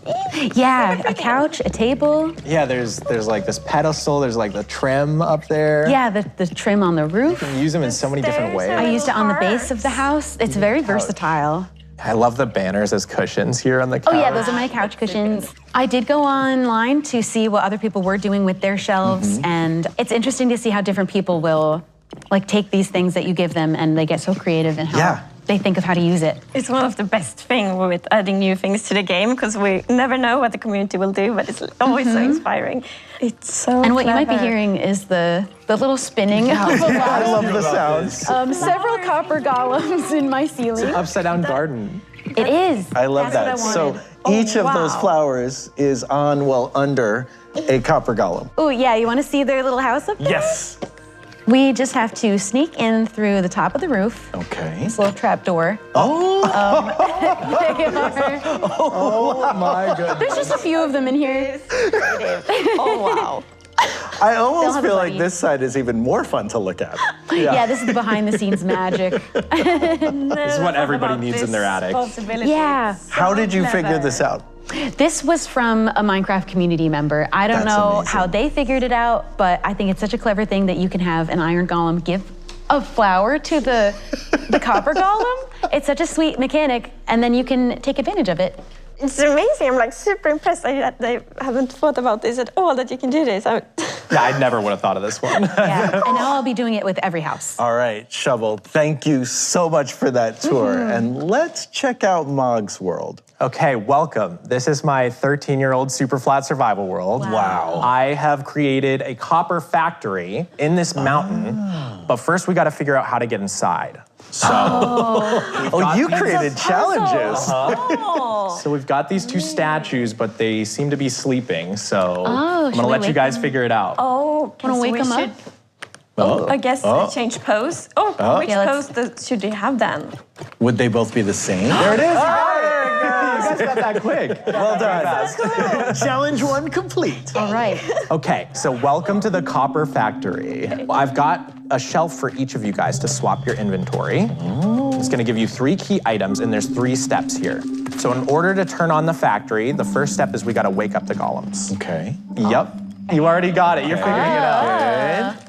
Yeah, a couch, a table.
Yeah, there's like this pedestal, there's like the trim up there.
Yeah, the trim on the roof.
You can use them in so many different ways.
I used it on the base of the house. It's very versatile.
I love the banners as cushions here on the couch.
Oh yeah, those are my couch cushions. I did go online to see what other people were doing with their shelves, and it's interesting to see how different people will like take these things that you give them and they get so creative in how they think of how to use it.
It's one of the best things with adding new things to the game because we never know what the community will do, but it's always so inspiring. It's so
And what you might be hearing is the little spinning.
I love the sounds.
Several copper golems in my ceiling.
It's an upside down garden.
It is.
I love that. So each of those flowers is on, well, under a copper golem.
Oh yeah, you want to see their little house up there?
Yes.
We just have to sneak in through the top of the roof.
Okay.
This little trap door.
Oh.
Oh my goodness.
There's just a few of them in here.
Oh wow.
I almost
have a
feel like
buddy.
this side is even more fun to look at.
Yeah, this is the behind the scenes magic.
This is what everybody needs in their attic.
Yeah.
How did you figure this out?
This was from a Minecraft community member. I don't
That's
know
amazing.
how they figured it out, but I think it's such a clever thing that you can have an iron golem give a flower to the copper golem. It's such a sweet mechanic, and then you can take advantage of it.
It's amazing. I'm like super impressed that they haven't thought about this at all, that you can do this.
Yeah, I never would have thought of this one.
Yeah, and now I'll be doing it with every house.
All right, Shovel, thank you so much for that tour. And let's check out Mog's world.
Okay, welcome. This is my 13-year-old super flat survival world.
Wow.
I have created a copper factory in this mountain, but first we got to figure out how to get inside. So,
you created challenges.
So we've got these two statues, but they seem to be sleeping. So I'm
should
gonna
we
let you
wake
guys
them?
figure it out.
Oh,
Wanna wake them up?
I guess change pose. Which
Yeah,
pose should they have then?
Would they both be the same?
There it is. You guys got that quick.
Well done. Challenge 1 complete.
All right.
Okay, so welcome to the Copper Factory. I've got a shelf for each of you guys to swap your inventory. It's gonna give you 3 key items, and there's 3 steps here. So in order to turn on the factory, the first step is we gotta wake up the golems.
Okay.
Yep, you already got it, you're figuring it out. Good.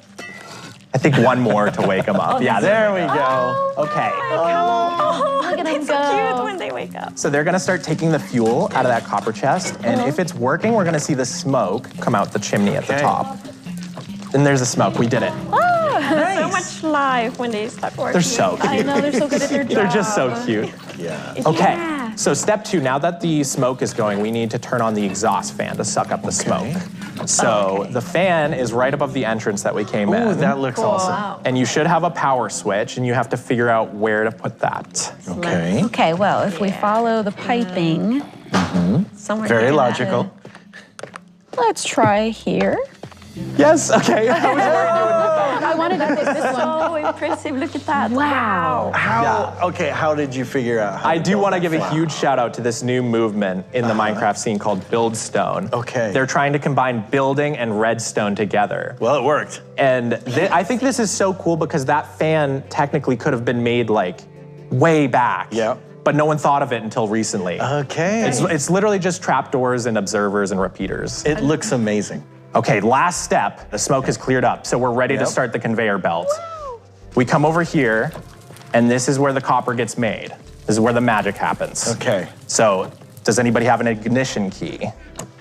I think one more to wake them up. Yeah, there we go. Okay.
Look at them
It's so cute when they wake up.
So they're gonna start taking the fuel out of that copper chest, and if it's working, we're gonna see the smoke come out the chimney at the top. And there's the smoke, we did it.
So much life when they start working.
They're so cute.
I know, they're so good at their job.
They're just so cute.
Yeah.
Okay,
Yeah.
so step 2, now that the smoke is going, we need to turn on the exhaust fan to suck up the smoke. So the fan is right above the entrance that we came in.
Ooh, that looks awesome.
Wow.
And you should have a power switch, and you have to figure out where to put that.
Okay.
Okay, well, if we follow the piping, somewhere
Very
near that.
logical.
Let's try here.
Yes, okay.
I wanted to pick this one.
So impressive, look at that.
Wow.
How did you figure out how
I
to
do
build
want to
that
give a
flower?
huge shout out to this new movement in the Minecraft scene called Buildstone.
Okay.
They're trying to combine building and redstone together.
Well, it worked.
And I think this is so cool because that fan technically could have been made like way back.
Yeah.
but no one thought of it until recently.
Okay.
It's literally just trapdoors and observers and repeaters.
It looks amazing.
Okay, last step. The smoke has cleared up, so we're ready to start the conveyor belt. We come over here, and this is where the copper gets made. This is where the magic happens.
Okay.
So, does anybody have an ignition key?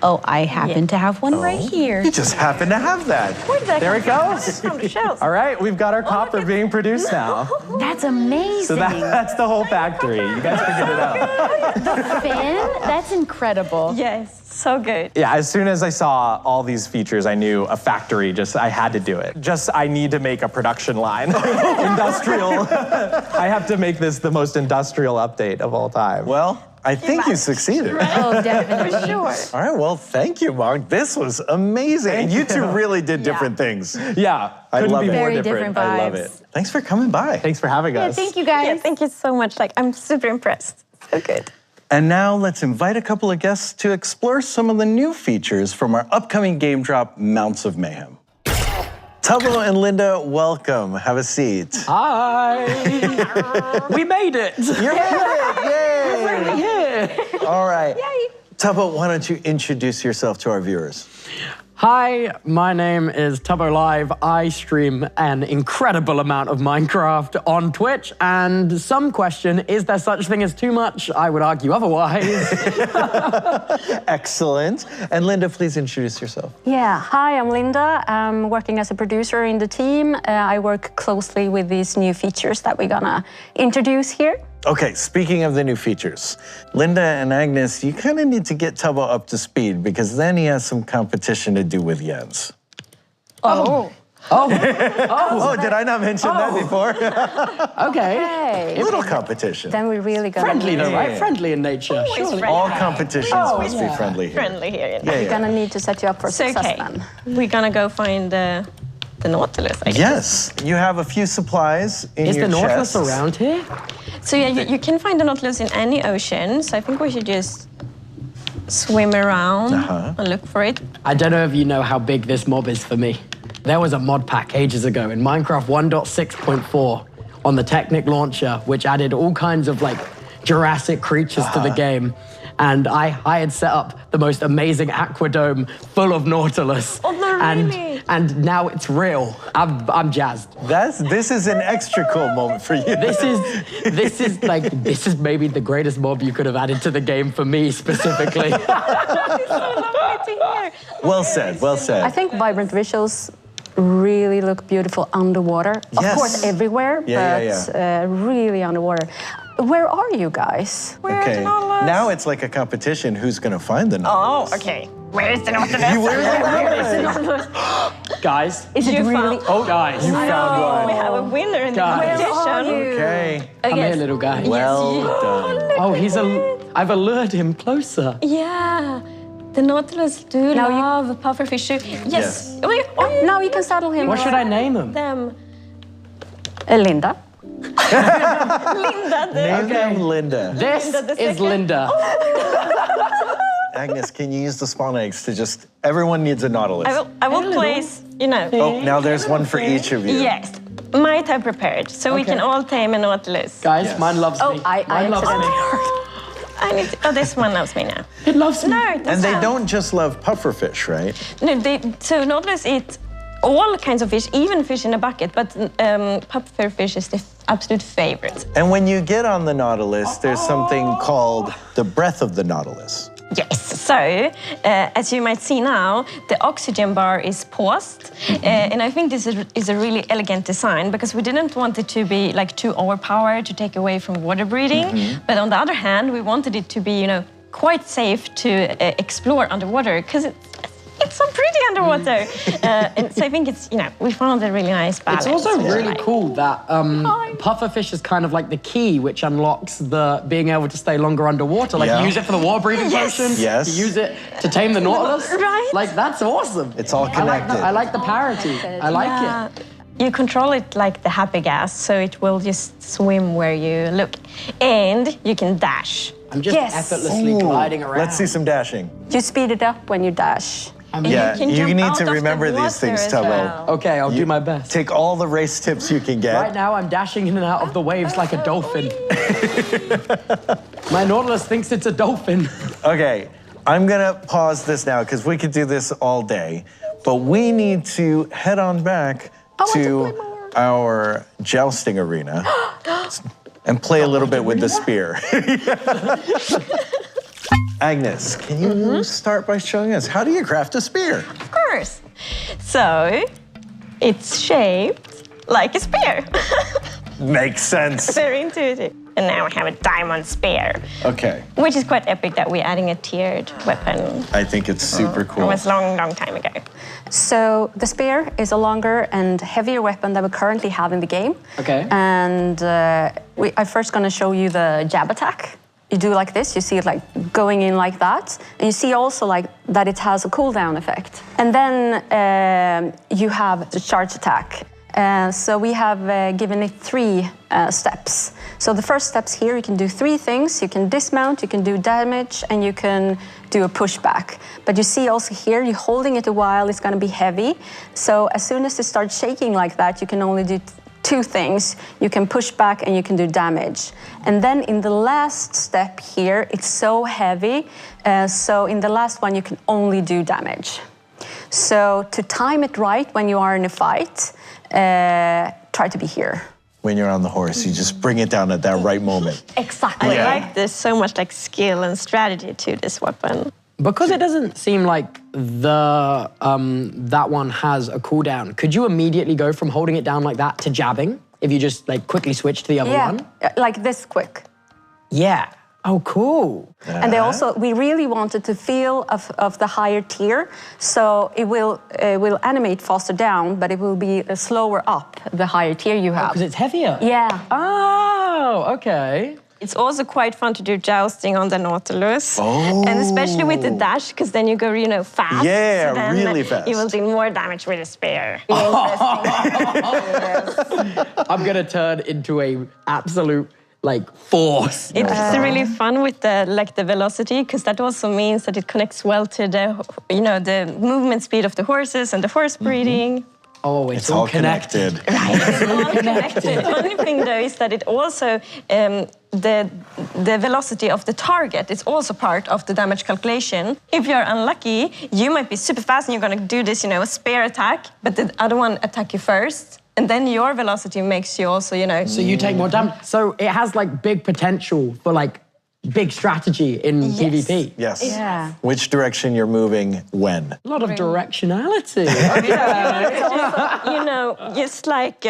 Oh, I happen to have one right here.
You just happen to have that.
Where did that
There it
come
goes.
from? From the shelves.
All right, we've got our copper being produced now.
That's amazing.
So that's the whole factory. You guys figured it out.
The fin? That's incredible.
Yes, so good.
Yeah, as soon as I saw all these features, I knew a factory, I had to do it. I need to make a production line. Industrial. I have to make this the most industrial update of all time.
Well, I think you succeeded.
Oh, definitely.
For sure.
All right, well, thank you, Mark. This was amazing. And you two really did different things.
Yeah,
I love it.
Very different
I love
vibes.
it. Thanks for coming by.
Thanks for having us.
Thank you, guys.
Yeah, thank you so much. Like, I'm super impressed. So good.
And now let's invite a couple of guests to explore some of the new features from our upcoming game drop, Mounts of Mayhem. Tubbo and Linda, welcome. Have a seat.
Hi. We made it.
You made it. Yay.
We're finally here.
All right. Yay. Tubbo, why don't you introduce yourself to our viewers?
Hi, my name is Tubbo Live. I stream an incredible amount of Minecraft on Twitch, and some question, is there such thing as too much? I would argue otherwise.
Excellent. And Linda, please introduce yourself.
Yeah, hi, I'm Linda. I'm working as a producer in the team. I work closely with these new features that we're gonna introduce here.
Okay, speaking of the new features, Linda and Agnes, you kind of need to get Tubbo up to speed because then he has some competition to do with Jens.
Oh.
Oh, did I not mention that before?
Okay.
A little competition.
Then we're really gonna
Friendly though, right?
Yeah.
Friendly in nature, surely.
All competitions must be friendly here.
Friendly here. Yeah.
We're gonna need to set you up for
So,
success
okay.
then.
We're gonna go find the Nautilus, I guess.
Yes, you have a few supplies in
Is
your
the Nautilus
chests.
around here?
So yeah, you can find the Nautilus in any ocean. So I think we should just swim around and look for it.
I don't know if you know how big this mob is for me. There was a mod pack ages ago in Minecraft 1.6.4 on the Technic launcher, which added all kinds of like Jurassic creatures to the game. And I had set up the most amazing aquadome full of Nautilus.
Oh, no, really?
And now it's real. I'm jazzed.
This is an extra cool moment for you.
This is maybe the greatest mob you could have added to the game for me specifically.
Well said, well said.
I think vibrant visuals really look beautiful underwater.
Yes.
Of course, everywhere,
Yeah,
but really underwater. Where are you guys?
Okay, now it's like a competition. Who's going to find the Nautilus?
Oh, okay. Where is the Nautilus?
Where is the
Nautilus?
Guys.
Is it really?
Oh, guys.
You found one.
We have a winner in the competition.
Okay.
Come here, little guy.
Well done.
Oh, I've allured him closer.
Yeah. The Nautilus do love pufferfish. Yes. Oh,
now you can saddle him.
What should I name him?
Them.
Linda.
Linda.
Name them Linda.
This is Linda.
Agnes, can you use the spawn eggs to just... Everyone needs a Nautilus.
I will place,
Oh, now there's one for each of you.
Yes. Might have prepared, so we can all tame a Nautilus.
Guys, mine loves me.
I
Mine loves me.
I need to, this one loves me now.
It loves me.
No, it
And they
doesn't.
don't just love pufferfish, right?
No, so Nautilus eat all kinds of fish, even fish in a bucket, but pufferfish is the absolute favorite.
And when you get on the Nautilus, there's something called the breath of the Nautilus.
Yes, so as you might see now, the oxygen bar is paused. And I think this is a really elegant design because we didn't want it to be like too overpowered to take away from water breathing. But on the other hand, we wanted it to be, quite safe to explore underwater because it's so pretty underwater. And so I think it's, we found a really nice balance.
It's also really cool that pufferfish is kind of like the key which unlocks the being able to stay longer underwater. Like you use it for the water breathing potion.
Yes.
You use it to tame the Nautilus.
Right.
Like that's awesome.
It's all connected.
I like the parity. I like it.
You control it like the happy gas, so it will just swim where you look. And you can dash.
I'm just effortlessly gliding around.
Let's see some dashing.
You speed it up when you dash.
Yeah,
can
you
jump
need
out
to
of the
remember these
water
things,
as
Tubbo.
well.
Okay, I'll do my best.
Take all the race tips you can get.
Right now, I'm dashing in and out of the waves like a dolphin. My Nautilus thinks it's a dolphin.
Okay, I'm gonna pause this now because we could do this all day, but we need to head on back to our jousting arena and play a little bit with the spear. Agnes, can you start by showing us how do you craft a spear?
Of course. So, it's shaped like a spear.
Makes sense.
Very intuitive. And now we have a diamond spear,
Okay,
which is quite epic that we're adding a tiered weapon.
I think it's super
It
cool.
was long time ago.
So the spear is a longer and heavier weapon that we currently have in the game.
Okay.
And I'm first going to show you the jab attack. You do like this, you see it like going in like that. And you see also like that it has a cooldown effect. And then you have the charge attack. So we have given it 3 steps. So the first steps here, you can do 3 things. You can dismount, you can do damage, and you can do a pushback. But you see also here, you're holding it a while, it's gonna be heavy. So as soon as it starts shaking like that, you can only do 2 things. You can push back and you can do damage. And then in the last step here, it's so heavy. So in the last one, you can only do damage. So to time it right when you are in a fight, try to be here.
When you're on the horse, you just bring it down at that right moment.
Exactly.
I like there's so much like skill and strategy to this weapon.
Because it doesn't seem like the that one has a cooldown, could you immediately go from holding it down like that to jabbing if you just like quickly switch to the other one?
Like this quick.
Yeah. Oh, cool.
And they also, we really wanted to feel of the higher tier, so it will animate faster down, but it will be slower up the higher tier you have.
Because it's heavier.
Yeah.
Oh, okay.
It's also quite fun to do jousting on the Nautilus.
Oh.
And especially with the dash, because then you go, fast.
Yeah,
so then
really fast.
You will do more damage with a spear.
I'm gonna turn into a absolute force.
It's really fun with the velocity, because that also means that it connects well to the movement speed of the horses and the horse breeding.
Oh, it's all connected.
Right, it's all connected. The only thing though is that it also, the velocity of the target is also part of the damage calculation. If you're unlucky, you might be super fast and you're gonna do this, spear attack, but the other one attack you first. And then your velocity makes you also,
So you take more damage. So it has big potential for big strategy in PvP.
Yes.
Yeah.
Which direction you're moving when?
A lot of directionality.
Just like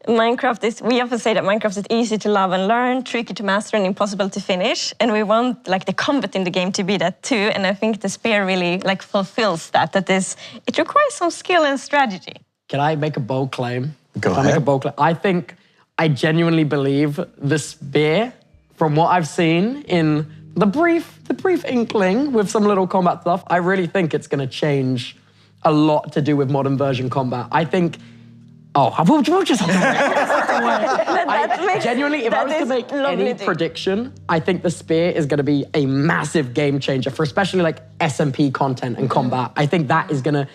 Minecraft we often say that Minecraft is easy to love and learn, tricky to master, and impossible to finish. And we want the combat in the game to be that too. And I think the spear really fulfills that. It requires some skill and strategy.
Can I make a bold claim?
Go
Can I
ahead.
make a bold claim? I genuinely believe the spear, from what I've seen in the brief inkling with some little combat stuff, I really think it's going to change a lot to do with modern version combat. I think, we'll just have to wait. Genuinely, if I was to make any prediction, I think the spear is going to be a massive game changer for especially SMP content and combat. I think that is going to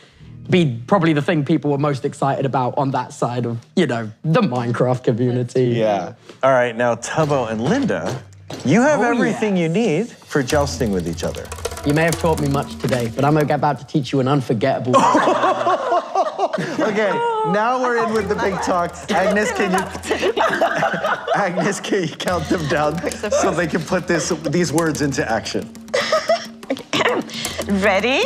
be probably the thing people were most excited about on that side of, the Minecraft community.
Yeah. All right, now Tubbo and Linda, you have everything you need for jousting with each other.
You may have taught me much today, but I'm about to teach you an unforgettable.
Okay, now we're in with the big talk. Agnes, can you count them down so they can put these words into action?
Ready,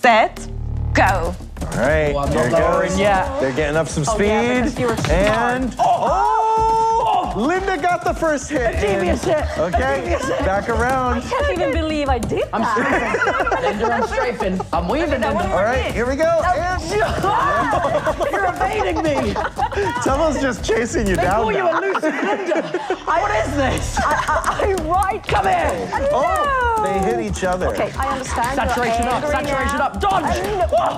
set, go.
All right,
I'm
here
not
it
lowering
goes.
yet.
They're getting up some speed.
because you were smart.
And Linda got the first hit.
Devious hit.
Okay, back around.
I can't even believe I did
I'm strafing. Linda, I'm strafing. I'm weaving, Linda.
All right, here we go. And
You're evading me.
Tubbo's just chasing you
They
down
call you
now.
elusive Linda. What is this? Come here.
Oh, they hit each other.
Okay, I understand.
Saturation up, saturation up. Dodge.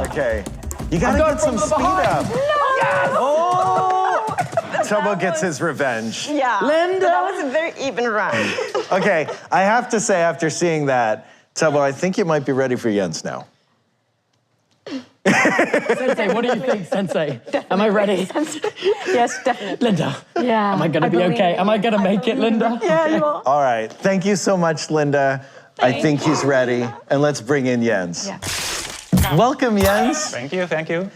Okay, you gotta
going
get some
from the
speed
behind.
up.
Yes.
Oh, Tubbo gets his revenge.
Yeah.
Linda.
That was a very even round.
Okay, I have to say after seeing that, Tubbo, I think you might be ready for Jens now.
Sensei, what do you think, Sensei? Am I ready?
Yes, definitely.
Linda,
Yeah.
am I going to be okay? Am I going to make it, Linda?
Yeah, you are.
All right. Thank you so much, Linda. I think he's ready. And let's bring in Jens.
Yeah.
Welcome, Jens.
Thank you, thank you.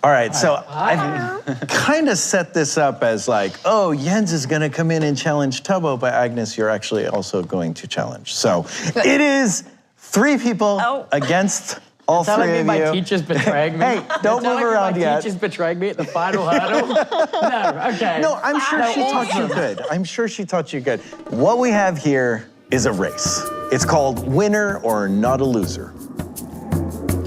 All right, so I've kind of set this up as like, oh, Jens is going to come in and challenge Tubbo, but Agnes, you're actually also going to challenge. So it is 3 people against all 3 of you.
My teacher's betraying me.
Hey, don't move around yet.
My teacher's betraying me at the final hurdle. No, okay.
No, I'm sure she taught you good. I'm sure she taught you good. What we have here is a race. It's called winner or not a loser.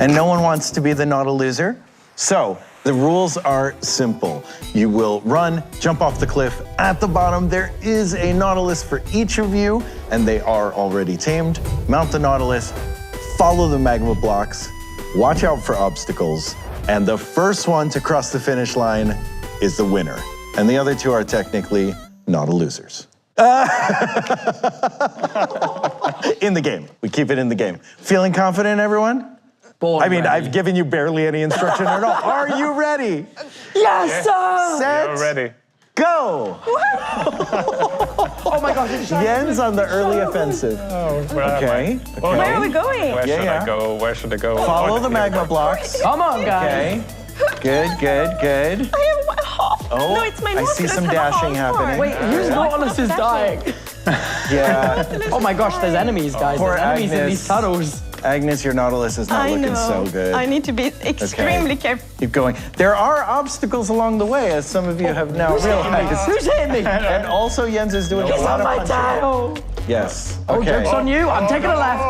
And no one wants to be the not a loser. So the rules are simple. You will run, jump off the cliff. At the bottom, there is a Nautilus for each of you, and they are already tamed. Mount the Nautilus, follow the magma blocks, watch out for obstacles, and the first one to cross the finish line is the winner. And the other 2 are technically not a losers. In the game. We keep it in the game. Feeling confident, everyone? I mean, I've given you barely any instruction at all. Are you ready?
Yes, sir!
Set,
You're ready.
go!
Oh my gosh.
Jens on the early offensive. Okay.
Where are we going?
Where should I go? Where should I go?
Follow the magma blocks.
Come on, guys.
Okay. Good, good, good.
I have half.
Oh,
No, it's my
I see
Nautilus
some
have a
dashing
half
happening.
Wait, whose Nautilus is dying?
Yeah.
Oh my gosh, there's enemies, guys.
Poor
There's enemies in
Agnes.
these tunnels.
Agnes, your Nautilus is not looking so good.
I need to be extremely careful.
Keep going. There are obstacles along the way, as some of you have now realized.
Who's hitting me?
And also, Jens is doing a lot of punching.
tail.
Yes.
Oh,
Okay.
joke's on you. I'm taking a left.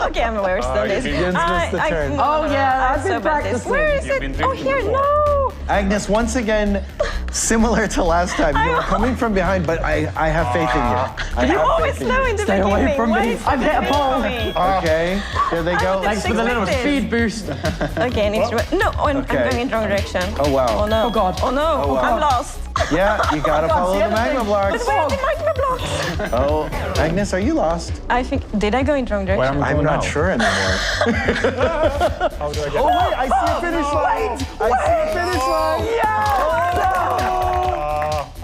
Okay, I'm aware still this.
Jens missed the turn.
Oh, yeah, I've been practicing.
Where is it? Oh, here, no.
Agnes, once again, similar to last time, you were coming from behind, but I have faith in you.
You always know in the
Stay
beginning.
away from
Why
me.
is
I've hit a
it
pole.
me?
Okay, here they go.
Thanks for the little
Expect this.
speed boost.
Okay, I need to... No, I'm going in the wrong direction.
Oh, wow.
Oh, no.
Oh, God.
Oh, no.
Oh, wow.
I'm lost.
Yeah, you gotta follow the magma blocks.
But where are the magma blocks?
Oh, Agnes, are you lost?
I think... Did I go in the wrong direction?
I'm not sure anymore.
How do I get
Oh, wait, I see a finish line. I see a finish line.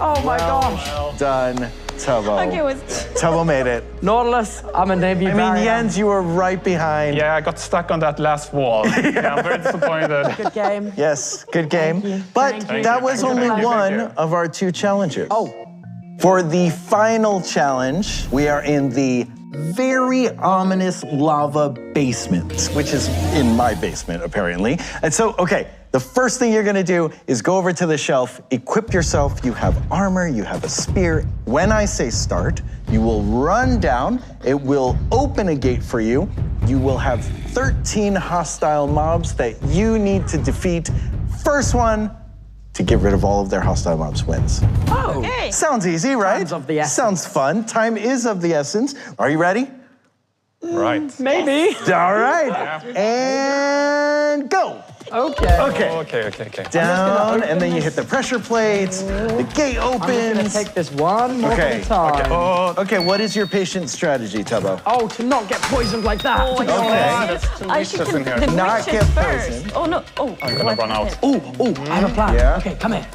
Oh my gosh.
Well done, Tubbo.
Okay, was...
Tubbo made it.
Nautilus, I'm a name you
I mean, Jens, you were right behind.
Yeah, I got stuck on that last wall. Yeah, I'm very disappointed.
Good game.
Yes, good game. But
Thank
that
you,
was
thank you,
only
thank you,
one
thank you.
of our 2 challenges.
Oh.
For the final challenge, we are in the very ominous lava basement, which is in my basement, apparently. And so, okay, the first thing you're gonna do is go over to the shelf, equip yourself. You have armor, you have a spear. When I say start, you will run down. It will open a gate for you. You will have 13 hostile mobs that you need to defeat. First one to get rid of all of their hostile mobs wins.
Oh.
Okay.
Sounds easy, right?
Time's of the essence.
Sounds fun. Time is of the essence. Are you ready?
Right.
Maybe.
All right. And go.
Okay.
Okay. Down, and then you hit the pressure plates. The gate
I'm just gonna
opens.
take this one more at a time.
Okay, what is your patient strategy, Tubbo?
Oh, to not get poisoned like that.
Oh,
There's 2
I
witches
should
in here.
the
Not
witches
get
first.
poisoned.
Oh, no. Oh,
I'm gonna run out.
Oh, I have a plan.
Yeah?
Okay, come here.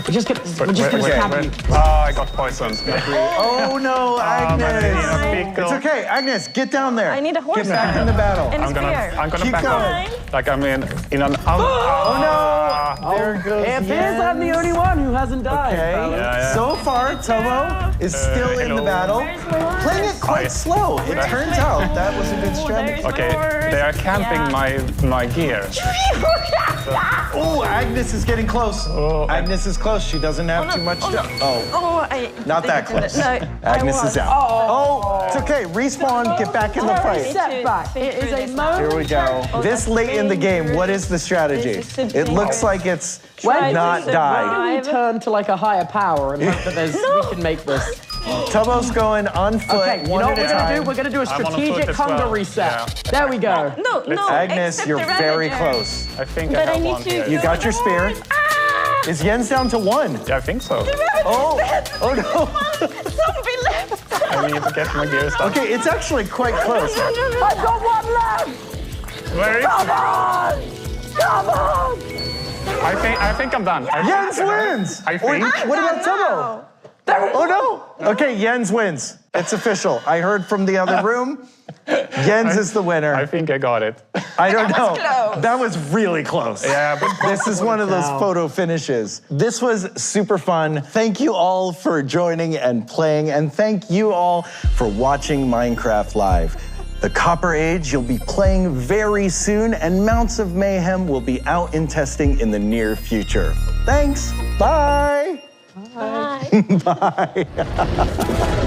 We're just gonna
Wait.
stab you.
Oh, I got poisoned.
Oh no, Agnes.
Pickle.
It's okay, Agnes, get down there.
I need a horse.
Get back in the battle.
And a
I'm
spear.
gonna
Keep
back
going.
up. Like I'm in an...
Oh no! There goes
It appears I'm the only one who hasn't died.
Okay,
fellas.
Yeah.
so far, Tubbo is still in the
hello.
battle. Playing it quite slow. It turns out that was a good strategy.
Okay, they are camping my gear.
Oh, Agnes is getting close. Agnes is close. She doesn't have too much to...
Oh, I...
Not that close.
No,
Agnes is out. Oh, it's okay. Respawn, get back in the fight.
Setback. It is a moment.
Here we go. This late in the game, what is the strategy? It looks like it's not die.
Why don't we turn to like a higher power and hope that we can make this?
Tubbo's going on foot,
Okay, you know
one
what
at
we're
a
gonna
time.
do? We're gonna do a
I'm on a
strategic
foot as
hunger
well.
reset.
Yeah.
There we go.
No,
Agnes,
except
you're
the
very
Ravager.
close.
I think
But
I
I
have
need
one
to
here.
You got your spear. Is Jens down to 1?
Yeah, I think so.
Oh no.
Zombie left.
I need to get my gear stuff.
Okay, it's actually quite close.
I've got one left.
Very.
Come on! Come on!
I think I'm done.
Jens wins!
I think.
What about Tomo? Oh no! Okay, Jens wins. It's official. I heard from the other room. Jens is the winner.
I think I got it.
I don't know. That was really close.
Yeah, but
this is one of those photo finishes. This was super fun. Thank you all for joining and playing, and thank you all for watching Minecraft Live. The Copper Age you'll be playing very soon, and Mounts of Mayhem will be out in testing in the near future. Thanks. Bye.
Bye.
Bye.